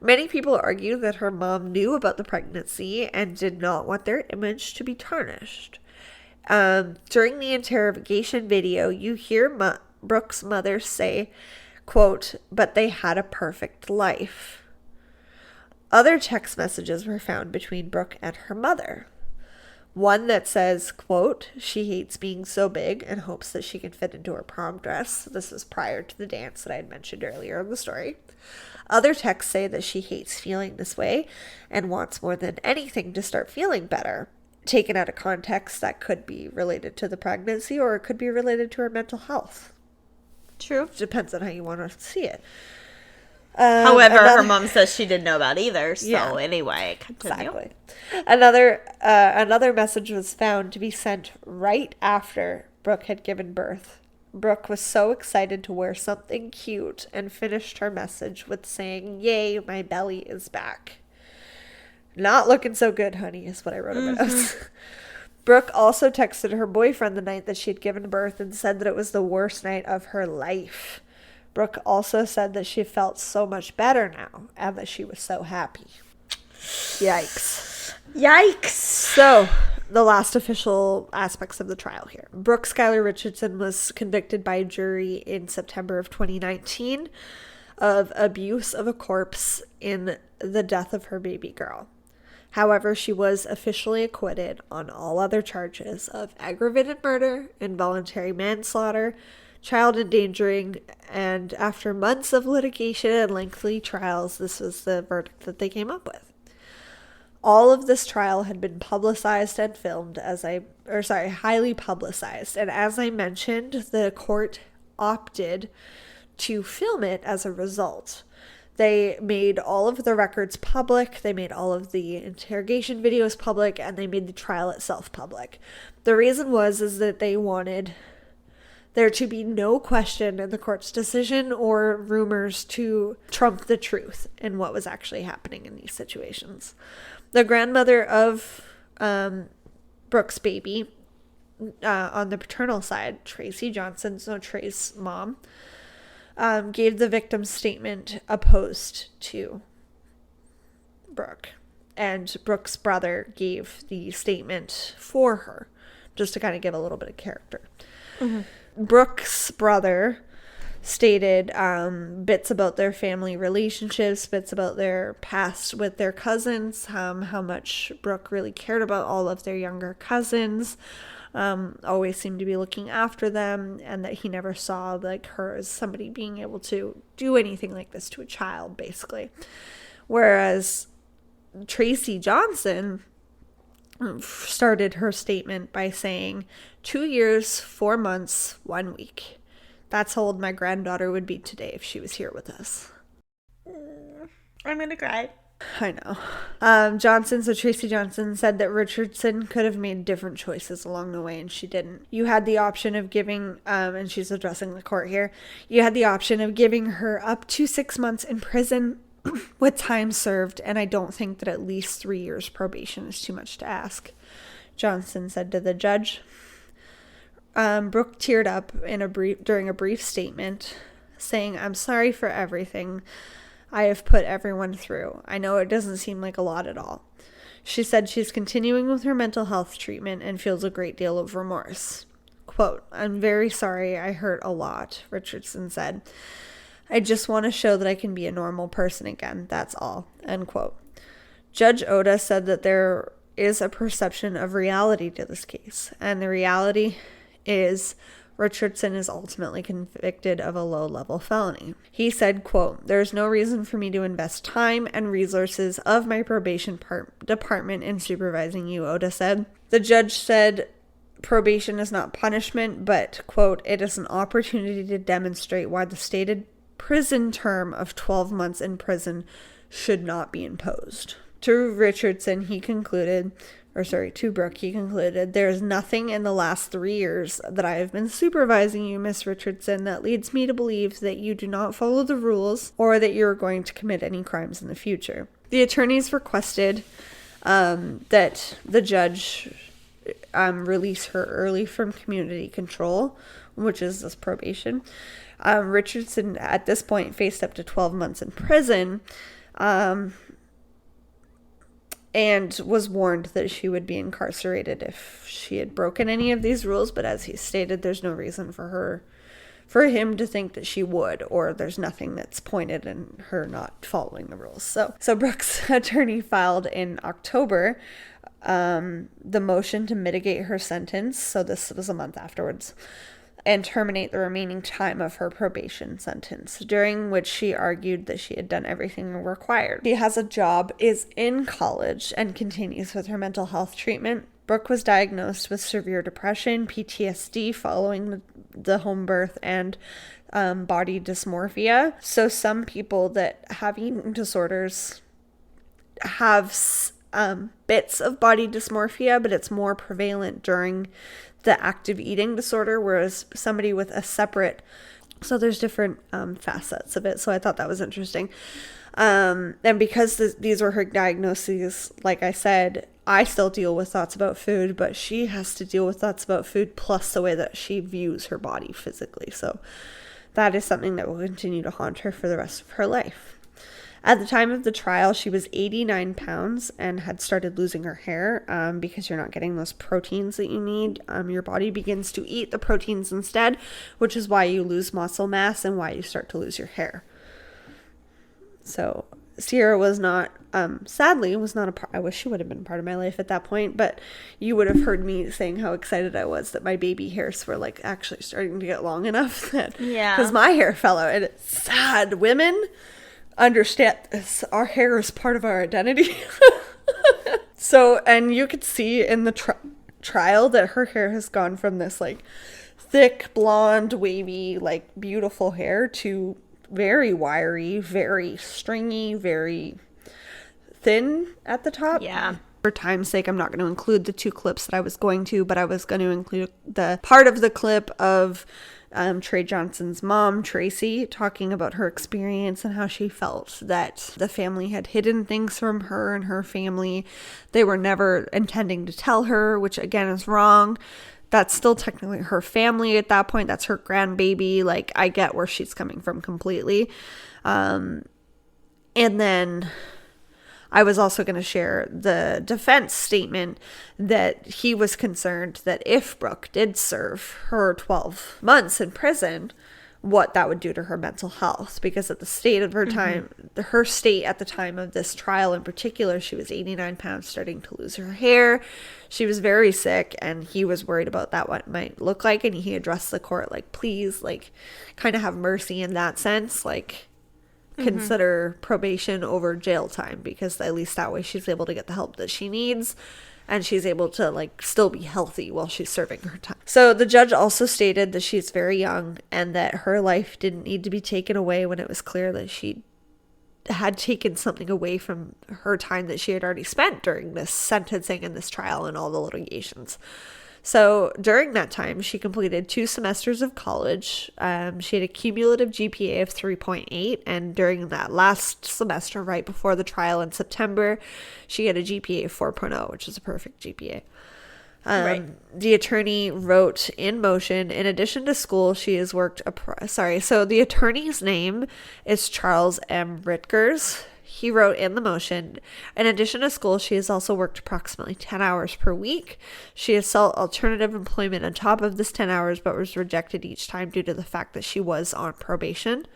Many people argue that her mom knew about the pregnancy and did not want their image to be tarnished. During the interrogation video, you hear Brooke's mother say, quote, "But they had a perfect life." Other text messages were found between Brooke and her mother. One that says, quote, "She hates being so big and hopes that she can fit into her prom dress." This was prior to the dance that I had mentioned earlier in the story. Other texts say that she hates feeling this way and wants more than anything to start feeling better. Taken out of context, that could be related to the pregnancy or it could be related to her mental health. True. Depends on how you want to see it. However, her mom says she didn't know about either. So anyway, continue. Exactly. Another message was found to be sent right after Brooke had given birth. Brooke was so excited to wear something cute and finished her message with saying, "Yay, my belly is back." Not looking so good, honey, is what I wrote about. Brooke also texted her boyfriend the night that she had given birth and said that it was the worst night of her life. Brooke also said that she felt so much better now and that she was so happy. Yikes. So, the last official aspects of the trial here. Brooke Skylar Richardson was convicted by a jury in September of 2019 of abuse of a corpse in the death of her baby girl. However, she was officially acquitted on all other charges of aggravated murder, involuntary manslaughter, child endangering, and after months of litigation and lengthy trials, this was the verdict that they came up with. All of this trial had been publicized and filmed highly publicized. And as I mentioned, the court opted to film it as a result. They made all of the records public, they made all of the interrogation videos public, and they made the trial itself public. The reason is that they wanted there to be no question in the court's decision or rumors to trump the truth in what was actually happening in these situations. The grandmother of Brooke's baby, on the paternal side, Tracy Johnson, so Trey's mom, gave the victim's statement opposed to Brooke. And Brooke's brother gave the statement for her, just to kind of give a little bit of character. Mm-hmm. Brooke's brother stated bits about their family relationships, bits about their past with their cousins, how much Brooke really cared about all of their younger cousins, always seemed to be looking after them, and that he never saw her as somebody being able to do anything like this to a child, basically. Whereas Tracy Johnson started her statement by saying, 2 years, 4 months, 1 week. That's how old my granddaughter would be today if she was here with us. I'm gonna cry. I know. Tracy Johnson said that Richardson could have made different choices along the way, and she didn't. You had the option of giving, and she's addressing the court here, you had the option of giving her up to 6 months in prison with time served, and I don't think that at least 3 years probation is too much to ask, Johnson said to the judge. Brooke teared up during a brief statement, saying, "I'm sorry for everything I have put everyone through. I know it doesn't seem like a lot at all." She said she's continuing with her mental health treatment and feels a great deal of remorse. Quote, "I'm very sorry I hurt a lot," Richardson said. "I just want to show that I can be a normal person again. That's all." End quote. Judge Oda said that there is a perception of reality to this case, and the reality is Richardson is ultimately convicted of a low-level felony. He said, quote, "There's no reason for me to invest time and resources of my probation department in supervising you," Oda said. The judge said probation is not punishment, but, quote, "it is an opportunity to demonstrate why the stated prison term of 12 months in prison should not be imposed." To Richardson, he concluded, to Brooke, he concluded, "There's nothing in the last 3 years that I have been supervising you, Miss Richardson, that leads me to believe that you do not follow the rules or that you're going to commit any crimes in the future." The attorneys requested that the judge release her early from community control, which is this probation. Richardson at this point faced up to 12 months in prison, and was warned that she would be incarcerated if she had broken any of these rules. But as he stated, there's no reason for him to think that she would, or there's nothing that's pointed in her not following the rules. So Brooke's attorney filed in October the motion to mitigate her sentence. So this was a month afterwards, and terminate the remaining time of her probation sentence, during which she argued that she had done everything required. She has a job, is in college, and continues with her mental health treatment. Brooke was diagnosed with severe depression, PTSD following the home birth, and body dysmorphia. So some people that have eating disorders have bits of body dysmorphia, but it's more prevalent during the active eating disorder, whereas somebody with a separate, so there's different facets of it. So I thought that was interesting. And because these were her diagnoses, like I said, I still deal with thoughts about food, but she has to deal with thoughts about food plus the way that she views her body physically. So that is something that will continue to haunt her for the rest of her life. At the time of the trial, she was 89 pounds and had started losing her hair because you're not getting those proteins that you need. Your body begins to eat the proteins instead, which is why you lose muscle mass and why you start to lose your hair. So Sierra was not, sadly, was not a part. I wish she would have been part of my life at that point, but you would have heard me saying how excited I was that my baby hairs were like actually starting to get long enough that, because my hair fell out, and it's sad. Women understand this. Our hair is part of our identity. So, and you could see in the trial that her hair has gone from this like thick, blonde, wavy, like beautiful hair to very wiry, very stringy, very thin at the top. Yeah. For time's sake, I'm not going to include the 2 clips that I was going to, but I was going to include the part of the clip of Trey Johnson's mom, Tracy, talking about her experience and how she felt that the family had hidden things from her and her family. They were never intending to tell her, which again is wrong. That's still technically her family at that point. That's her grandbaby. Like, I get where she's coming from completely. And then I was also going to share the defense statement that he was concerned that if Brooke did serve her 12 months in prison, what that would do to her mental health. Because at the state of her time, her state at the time of this trial in particular, she was 89 pounds, starting to lose her hair. She was very sick, and he was worried about that, what it might look like. And he addressed the court, like, please, like, kind of have mercy in that sense, like, consider probation over jail time, because at least that way she's able to get the help that she needs, and she's able to like still be healthy while she's serving her time. So the judge also stated that she's very young and that her life didn't need to be taken away when it was clear that she had taken something away from her time that she had already spent during this sentencing and this trial and all the litigations. So during that time, she completed 2 semesters of college. She had a cumulative GPA of 3.8, and during that last semester, right before the trial in September, she had a GPA of 4.0, which is a perfect GPA. Right. The attorney wrote in motion, in addition to school, she has worked, so the attorney's name is Charles M. Ritgers. He wrote in the motion, in addition to school, she has also worked approximately 10 hours per week. She has sought alternative employment on top of this 10 hours, but was rejected each time due to the fact that she was on probation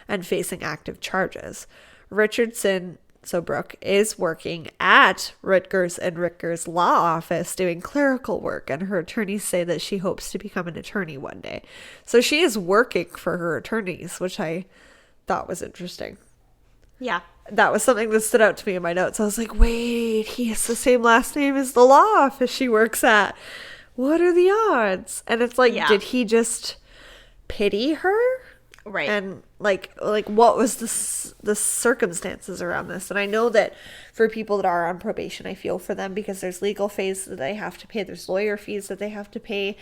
and facing active charges. Richardson, so Brooke, is working at Ritgers and Ritgers Law Office doing clerical work, and her attorneys say that she hopes to become an attorney one day. So she is working for her attorneys, which I thought was interesting. Yeah. That was something that stood out to me in my notes. I was like, wait, he has the same last name as the law office she works at. What are the odds? And it's like, Did he just pity her? Right. And like what was the circumstances around this? And I know that for people that are on probation, I feel for them because there's legal fees that they have to pay, there's lawyer fees that they have to pay.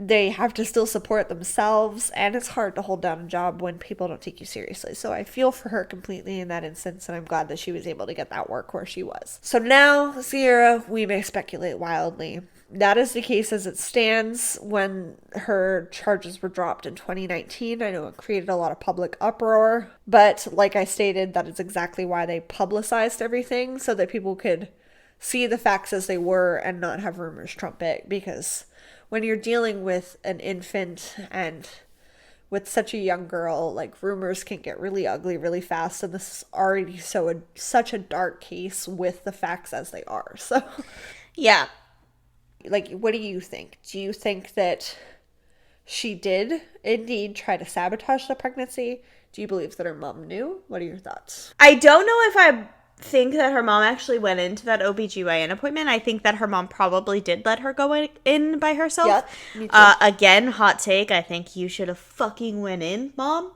They have to still support themselves, and it's hard to hold down a job when people don't take you seriously. So I feel for her completely in that instance, and I'm glad that she was able to get that work where she was. So now, Sierra, we may speculate wildly. That is the case as it stands. When her charges were dropped in 2019, I know it created a lot of public uproar, but like I stated, that is exactly why they publicized everything, so that people could see the facts as they were and not have rumors trumpet, because when you're dealing with an infant and with such a young girl, like, rumors can get really ugly really fast, and this is already such a dark case with the facts as they are. So yeah, like, what do you think? Do you think that she did indeed try to sabotage the pregnancy? Do you believe that her mom knew? What are your thoughts? I don't know if I think that her mom actually went into that OBGYN appointment. I think that her mom probably did let her go in by herself. Yep, me too. Again, hot take. I think you should have fucking went in, Mom.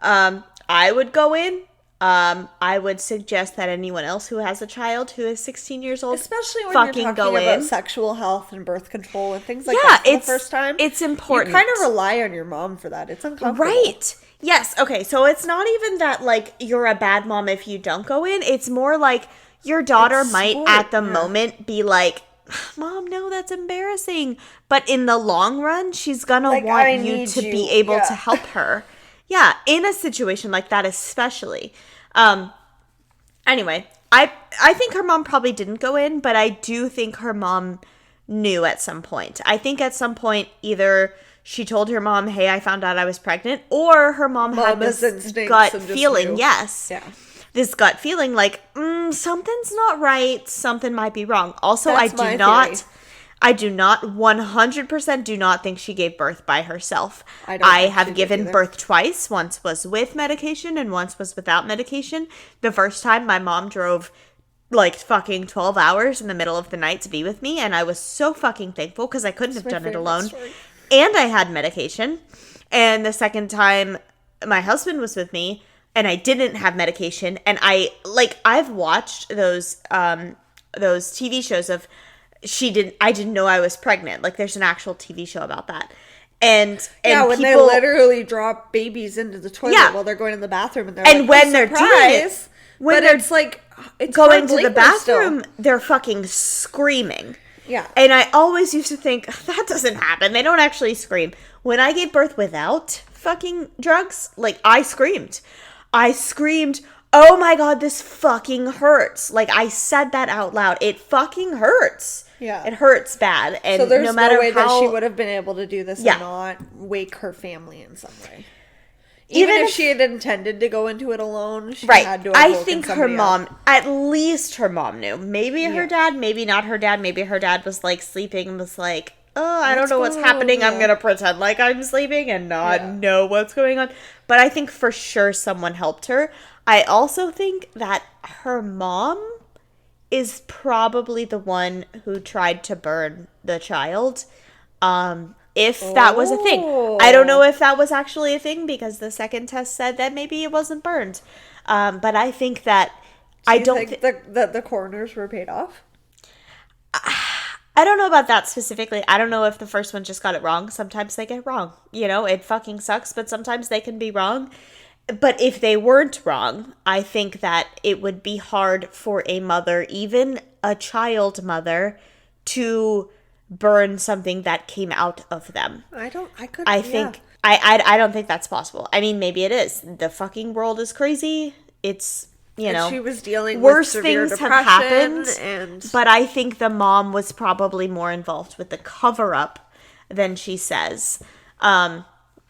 I would go in. I would suggest that anyone else who has a child who is 16 years old, especially when fucking you're talking about sexual health and birth control and things like that for the first time. It's important. You kind of rely on your mom for that. It's uncomfortable. Right. Yes. Okay. So it's not even that, like, you're a bad mom if you don't go in. It's more like your daughter might at the moment be like, Mom, no, that's embarrassing. But in the long run, she's going to want you to be able to help her. Yeah. In a situation like that, especially. Anyway, I think her mom probably didn't go in, but I do think her mom knew at some point. I think at some point either she told her mom, hey, I found out I was pregnant, or her mom had this gut feeling. Yes. Yeah. This gut feeling like, something's not right. Something might be wrong. Also, I do not 100% do not think she gave birth by herself. I have given birth twice. Once was with medication and once was without medication. The first time my mom drove like fucking 12 hours in the middle of the night to be with me, and I was so fucking thankful because I couldn't have done it alone. Story. And I had medication. And the second time my husband was with me and I didn't have medication, and I've watched those TV shows of I didn't know I was pregnant. Like, there's an actual TV show about that. And when they literally drop babies into the toilet while they're going in the bathroom, and they're when they're doing it, it's like, it's going to the bathroom, they're fucking screaming. Yeah. And I always used to think, that doesn't happen. They don't actually scream. When I gave birth without fucking drugs, like, I screamed. Oh my God, this fucking hurts. Like, I said that out loud. It fucking hurts. Yeah. It hurts bad. And so there's no matter no way how, that she would have been able to do this and not wake her family in some way. Even if she had intended to go into it alone, she had to have I think her mom, at least her mom knew. Maybe her dad, maybe not her dad. Maybe her dad was like sleeping and was like, oh, I don't know what's happening. I'm going to pretend like I'm sleeping and not know what's going on. But I think for sure someone helped her. I also think that her mom is probably the one who tried to burn the child. If that was a thing. I don't know if that was actually a thing because the second test said that maybe it wasn't burned. But I think that Do you think that the coroners were paid off? I don't know about that specifically. I don't know if the first one just got it wrong. Sometimes they get wrong. You know, it fucking sucks, but sometimes they can be wrong. But if they weren't wrong, I think that it would be hard for a mother, even a child mother, to burn something that came out of them. I don't think that's possible. I mean, maybe it is. The fucking world is crazy. It's, you know, she was dealing worse with severe things have happened. And but I think the mom was probably more involved with the cover up than she says.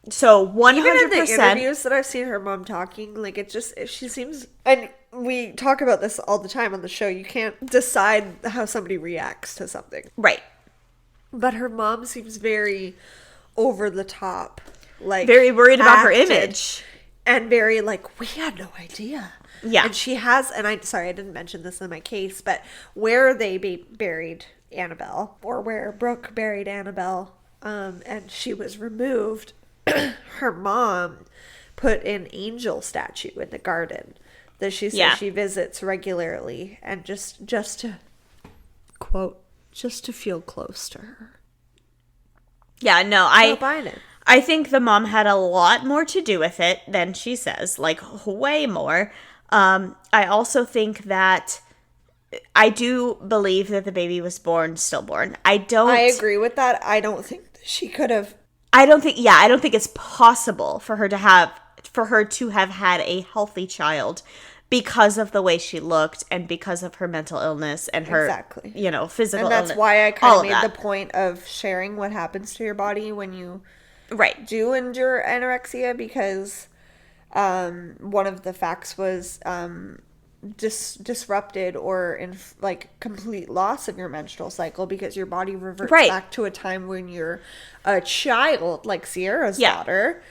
So 100%. Even in the interviews that I've seen her mom talking, like, she seems, and we talk about this all the time on the show, you can't decide how somebody reacts to something. Right. But her mom seems very over the top, like, very worried about her image. And very like, we had no idea. Yeah. And she has, and I didn't mention this in my case, but where they buried Annabelle, or where Brooke buried Annabelle, and she was removed, her mom put an angel statue in the garden that she says she visits regularly, and just to quote, just to feel close to her. Yeah, no, buying it. I think the mom had a lot more to do with it than she says, like way more. I also think that I do believe that the baby was born stillborn. I agree with that. I don't think that she could have. I don't think it's possible for her to have had a healthy child because of the way she looked and because of her mental illness and her, physical illness. And that's why I kind of made the point of sharing what happens to your body when you do endure anorexia, because one of the facts was disrupted or in complete loss of your menstrual cycle, because your body reverts back to a time when you're a child, like Sierra's daughter,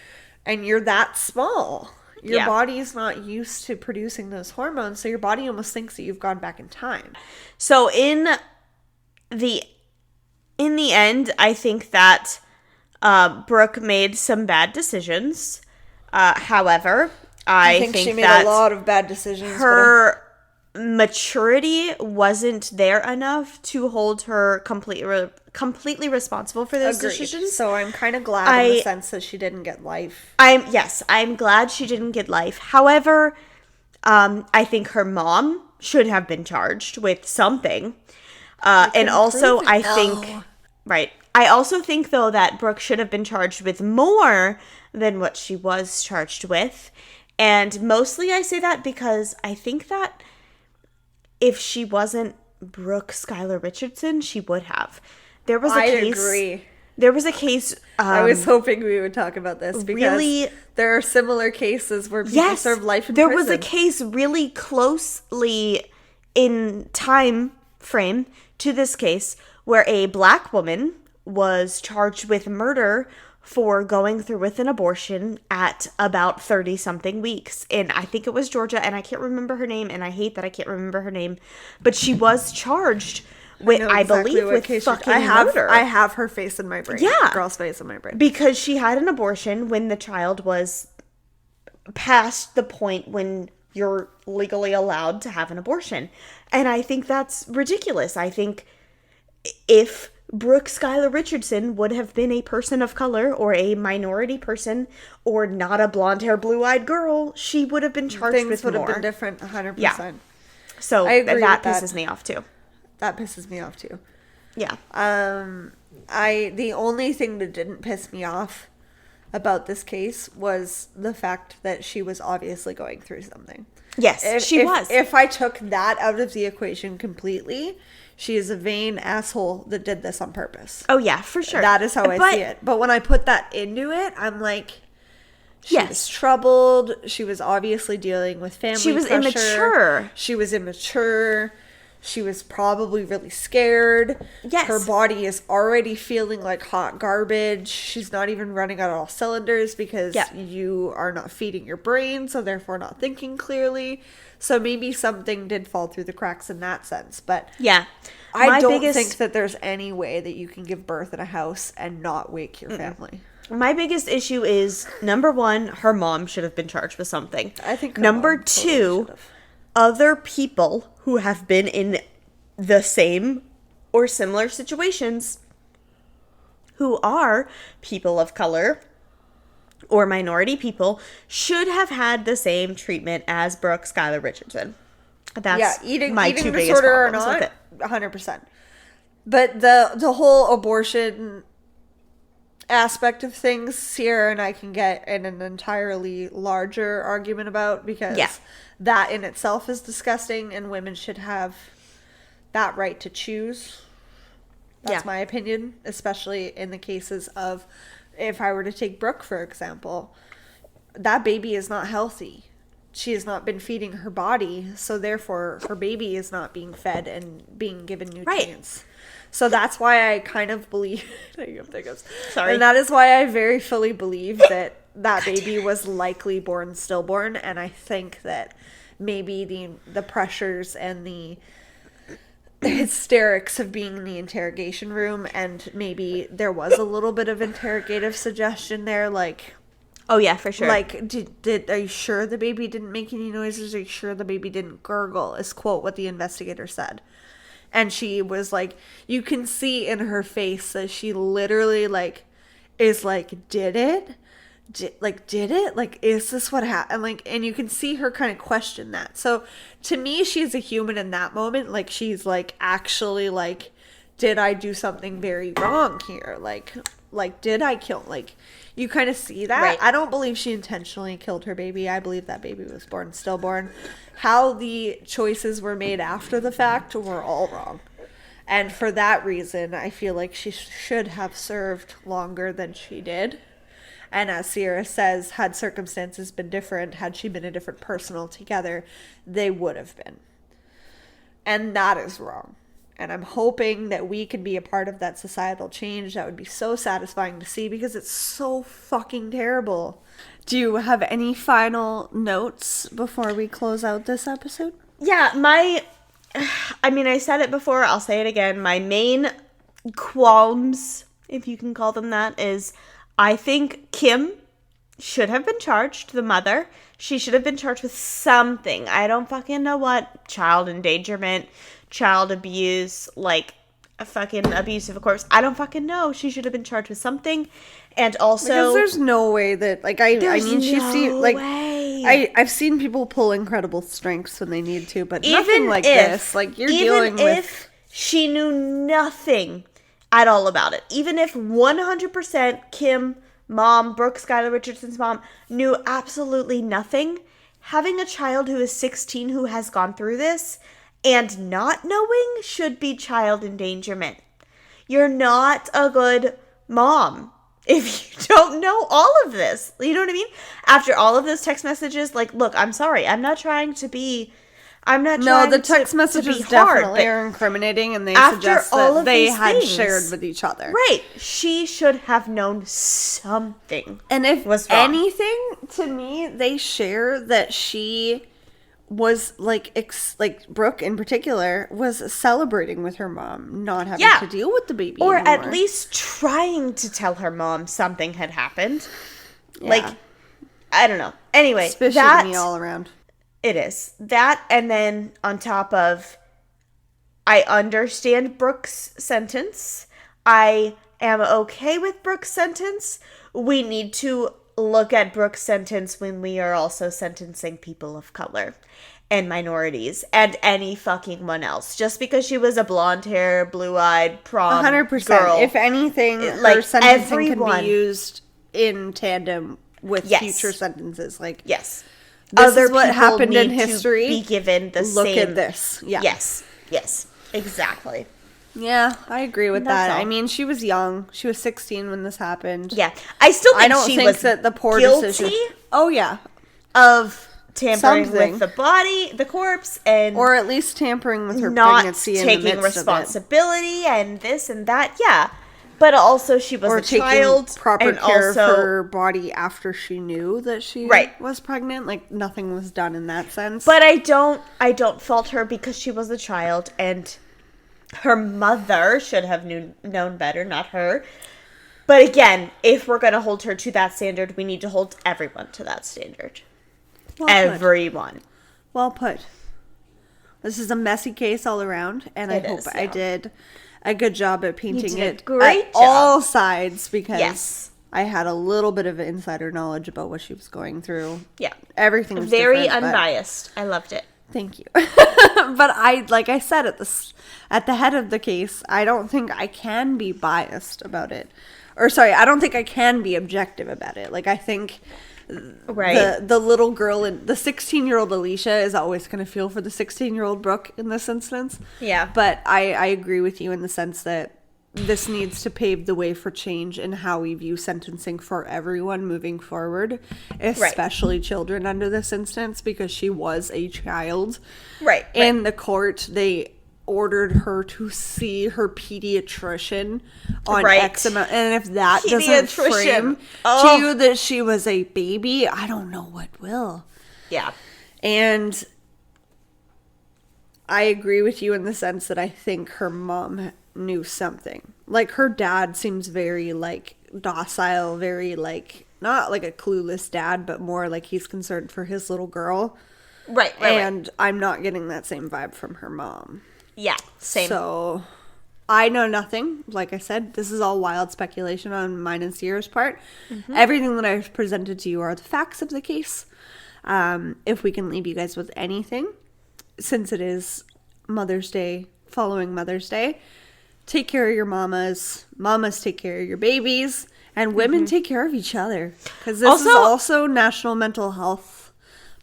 and you're that small. Your body's not used to producing those hormones, so your body almost thinks that you've gone back in time. So in the end, I think that Brooke made some bad decisions. However, I think she made that a lot of bad decisions. Her maturity wasn't there enough to hold her completely responsible for those decisions. So I'm kind of glad in the sense that she didn't get life. I'm glad she didn't get life. However, I think her mom should have been charged with something. And also I also think though that Brooke should have been charged with more than what she was charged with. And mostly I say that because I think that if she wasn't Brooke Skylar Richardson, she would have. There was a case. I agree. There was a case. I was hoping we would talk about this because there are similar cases where people serve life in prison. There was a case really closely in time frame to this case where a black woman was charged with murder for going through with an abortion at about 30-something weeks. And I think it was Georgia, and I can't remember her name, and I hate that I can't remember her name. But she was charged with, I believe, with fucking murder. I have her face in my brain. Yeah. Girl's face in my brain. Because she had an abortion when the child was past the point when you're legally allowed to have an abortion. And I think that's ridiculous. I think if Brooke Skylar Richardson would have been a person of color or a minority person or not a blonde-haired, blue-eyed girl, she would have been charged with more. Things would have been different 100%. Yeah. So that pisses me off too. That pisses me off too. Yeah. The only thing that didn't piss me off about this case was the fact that she was obviously going through something. Yes, she was. If I took that out of the equation completely, she is a vain asshole that did this on purpose. Oh, yeah, for sure. That is how I see it. But when I put that into it, I'm like, she was troubled. She was obviously dealing with family pressure. She was immature. She was immature. She was probably really scared. Yes. Her body is already feeling like hot garbage. She's not even running on all cylinders because you are not feeding your brain, so therefore not thinking clearly. So maybe something did fall through the cracks in that sense. But I don't think that there's any way that you can give birth in a house and not wake your family. My biggest issue is, number one, her mom should have been charged with something. I think number two, other people who have been in the same or similar situations who are people of color or minority people should have had the same treatment as Brooke Skylar Richardson. That's my two biggest problems with it. 100%. But the whole abortion aspect of things, Sierra and I can get in an entirely larger argument about, because that in itself is disgusting, and women should have that right to choose. That's my opinion, especially in the cases of, if I were to take Brooke, for example, that baby is not healthy. She has not been feeding her body, so therefore her baby is not being fed and being given nutrients. Right. So that's why I kind of believe, sorry, and that is why I very fully believe that baby was likely born stillborn, and I think that maybe the pressures and the hysterics of being in the interrogation room, and maybe there was a little bit of interrogative suggestion there, like, oh yeah, for sure, like, are you sure the baby didn't make any noises? Are you sure the baby didn't gurgle? Is quote what the investigator said. And she was like, you can see in her face that she literally, like, is like, did it? Did it? Like, is this what happened? Like, and you can see her kind of question that. So, to me, she's a human in that moment. Like, she's, like, actually, like, did I do something very wrong here? Like, did I kill? Like, you kind of see that. Right. I don't believe she intentionally killed her baby. I believe that baby was born stillborn. How the choices were made after the fact were all wrong. And for that reason, I feel like she should have served longer than she did. And as Sierra says, had circumstances been different, had she been a different person altogether, they would have been. And that is wrong. And I'm hoping that we can be a part of that societal change. That would be so satisfying to see because it's so fucking terrible. Do you have any final notes before we close out this episode? Yeah, I said it before, I'll say it again. My main qualms, if you can call them that, is I think Kim should have been charged, the mother. She should have been charged with something. I don't fucking know what. Child endangerment, child abuse, like a fucking abuse of a corpse. I don't fucking know. She should have been charged with something. And also, because there's no way that, like, I've seen people pull incredible strengths when they need to, but nothing like this. Like, you're dealing with. Even if she knew nothing at all about it, even if 100% Kim, mom, Brooke Skylar Richardson's mom, knew absolutely nothing, having a child who is 16 who has gone through this and not knowing should be child endangerment. You're not a good mom if you don't know all of this. You know what I mean? After all of those text messages, like, look, I'm sorry. The text messages definitely are incriminating, and they suggest that they had shared with each other. Right. She should have known something. And if was wrong. anything, to me, they share that she was, like Brooke in particular, was celebrating with her mom, not having to deal with the baby or anymore. at least trying to tell her mom something had happened. Yeah. Like, I don't know. Anyway, suspicious to me all around. It is. That, and then on top of, I understand Brooke's sentence. I am okay with Brooke's sentence. We need to look at Brooke's sentence when we are also sentencing people of color and minorities and any fucking one else. Just because she was a blonde hair, blue-eyed prom 100%. Girl. If anything, her sentencing can be used in tandem with future sentences. Like, yes. This is what happened in history. Be given the Look same. at this. Yeah. Yes. Exactly. Yeah, I agree with that. I mean, she was young. She was 16 when this happened. Yeah. I still think she was that the poor guilty decision. Oh, yeah. Of tampering with the body, the corpse, and or at least tampering with her not pregnancy taking in the midst responsibility and this and that. Yeah. But also, she was a child. Proper and care also, of her body after she knew that she was pregnant. Like, nothing was done in that sense. But I don't fault her because she was a child, and her mother should have known better, not her. But again, if we're going to hold her to that standard, we need to hold everyone to that standard. Everyone. Well put. This is a messy case all around, and I hope I did a good job at painting it at all sides, because I had a little bit of insider knowledge about what she was going through. Yeah. Everything was very unbiased. I loved it. Thank you. But like I said, at the head of the case, I don't think I can be biased about it. Or sorry, I don't think I can be objective about it. Like, I think the little girl, the 16-year-old Alecia is always going to feel for the 16-year-old Brooke in this instance. Yeah. But I agree with you in the sense that this needs to pave the way for change in how we view sentencing for everyone moving forward, especially children under this instance, because she was a child. Right. In the court, they ordered her to see her pediatrician on X amount. And if that doesn't frame to you that she was a baby, I don't know what will. Yeah. And I agree with you in the sense that I think her mom knew something. Like, her dad seems very, like, docile, very, like, not like a clueless dad, but more like he's concerned for his little girl. Right. And I'm not getting that same vibe from her mom. Yeah, same. So, I know nothing. Like I said, this is all wild speculation on mine and Sierra's part. Mm-hmm. Everything that I've presented to you are the facts of the case. If we can leave you guys with anything, since it is Mother's Day, following Mother's Day, take care of your mamas. Mamas take care of your babies. And women take care of each other. Because this is also National Mental Health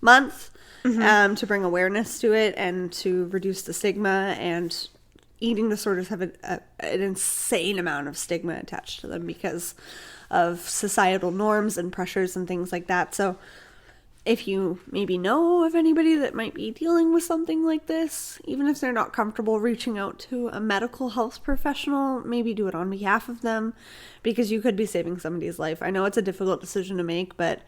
Month. To bring awareness to it and to reduce the stigma. And eating disorders have an insane amount of stigma attached to them because of societal norms and pressures and things like that. So if you maybe know of anybody that might be dealing with something like this, even if they're not comfortable reaching out to a medical health professional, maybe do it on behalf of them, because you could be saving somebody's life. I know it's a difficult decision to make, but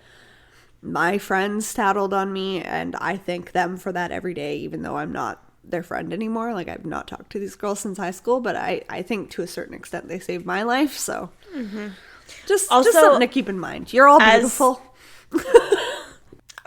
my friends tattled on me, and I thank them for that every day, even though I'm not their friend anymore. Like, I've not talked to these girls since high school, but I think to a certain extent they saved my life. So just something to keep in mind. You're all beautiful.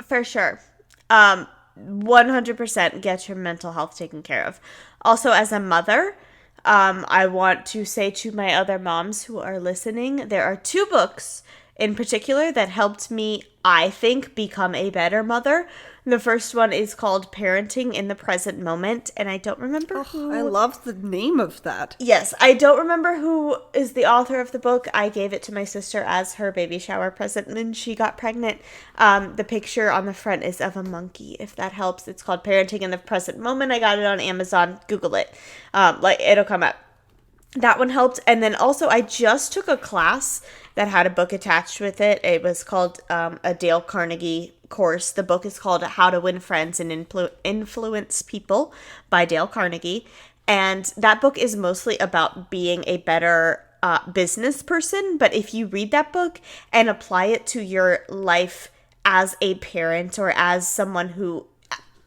For sure. 100% get your mental health taken care of. Also, as a mother, I want to say to my other moms who are listening, there are 2 books in particular that helped me, I think, become a better mother. The first one is called Parenting in the Present Moment, and I don't remember who. I love the name of that. Yes, I don't remember who is the author of the book. I gave it to my sister as her baby shower present, and then she got pregnant. The picture on the front is of a monkey, if that helps. It's called Parenting in the Present Moment. I got it on Amazon. Google it. It'll come up. That one helped. And then also, I just took a class that had a book attached with it. It was called a Dale Carnegie course. The book is called How to Win Friends and Influence People by Dale Carnegie. And that book is mostly about being a better business person. But if you read that book and apply it to your life as a parent or as someone who,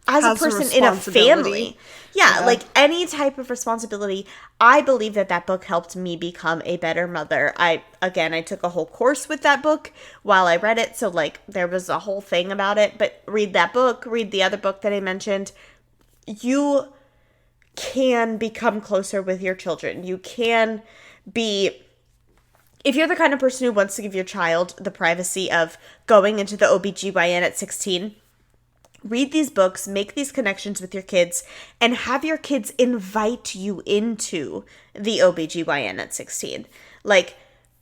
as a person in a family, like any type of responsibility, I believe that book helped me become a better mother. I took a whole course with that book while I read it, so like there was a whole thing about it. But read that book, read the other book that I mentioned. You can become closer with your children. You can be, if you're the kind of person who wants to give your child the privacy of going into the OBGYN at 16, read these books, make these connections with your kids, and have your kids invite you into the OBGYN at 16. Like,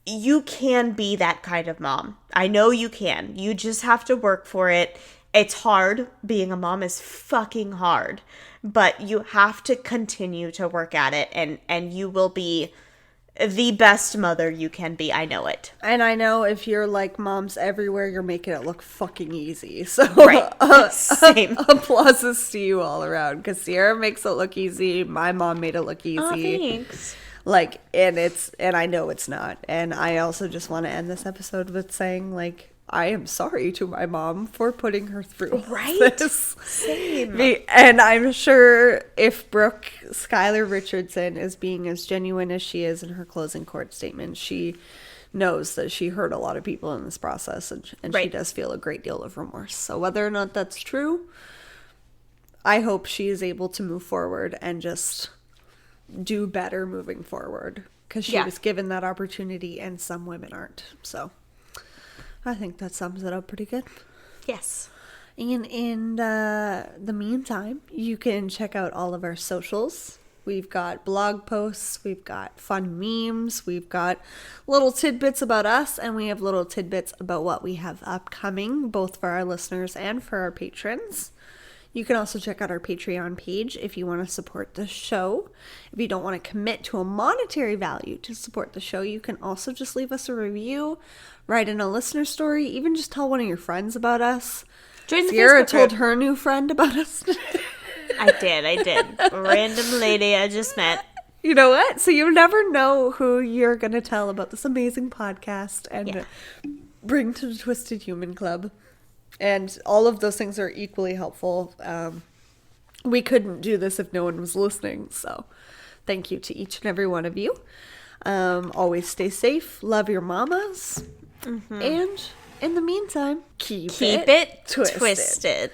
you can be that kind of mom. I know you can. You just have to work for it. It's hard. Being a mom is fucking hard. But you have to continue to work at it, and you will be the best mother you can be. I know it. And I know if you're like moms everywhere, you're making it look fucking easy. So same. Applauses to you all around, because Sierra makes it look easy. My mom made it look easy. Oh, thanks. Like, and I know it's not. And I also just want to end this episode with saying, like, I am sorry to my mom for putting her through this. Same. And I'm sure if Brooke Skylar Richardson is being as genuine as she is in her closing court statement, she knows that she hurt a lot of people in this process, and she does feel a great deal of remorse. So whether or not that's true, I hope she is able to move forward and just do better moving forward, because she was given that opportunity and some women aren't. So I think that sums it up pretty good. Yes. And in the meantime, you can check out all of our socials. We've got blog posts, we've got fun memes, we've got little tidbits about us, and we have little tidbits about what we have upcoming, both for our listeners and for our patrons. You can also check out our Patreon page if you want to support the show. If you don't want to commit to a monetary value to support the show, you can also just leave us a review, write in a listener story, even just tell one of your friends about us. Sierra told her new friend about us. I did. Random lady I just met. You know what? So you never know who you're going to tell about this amazing podcast and bring to the Twisted Human Club. And all of those things are equally helpful. we couldn't do this if no one was listening. So thank you to each and every one of you. Always stay safe. Love your mamas. And in the meantime, keep it twisted.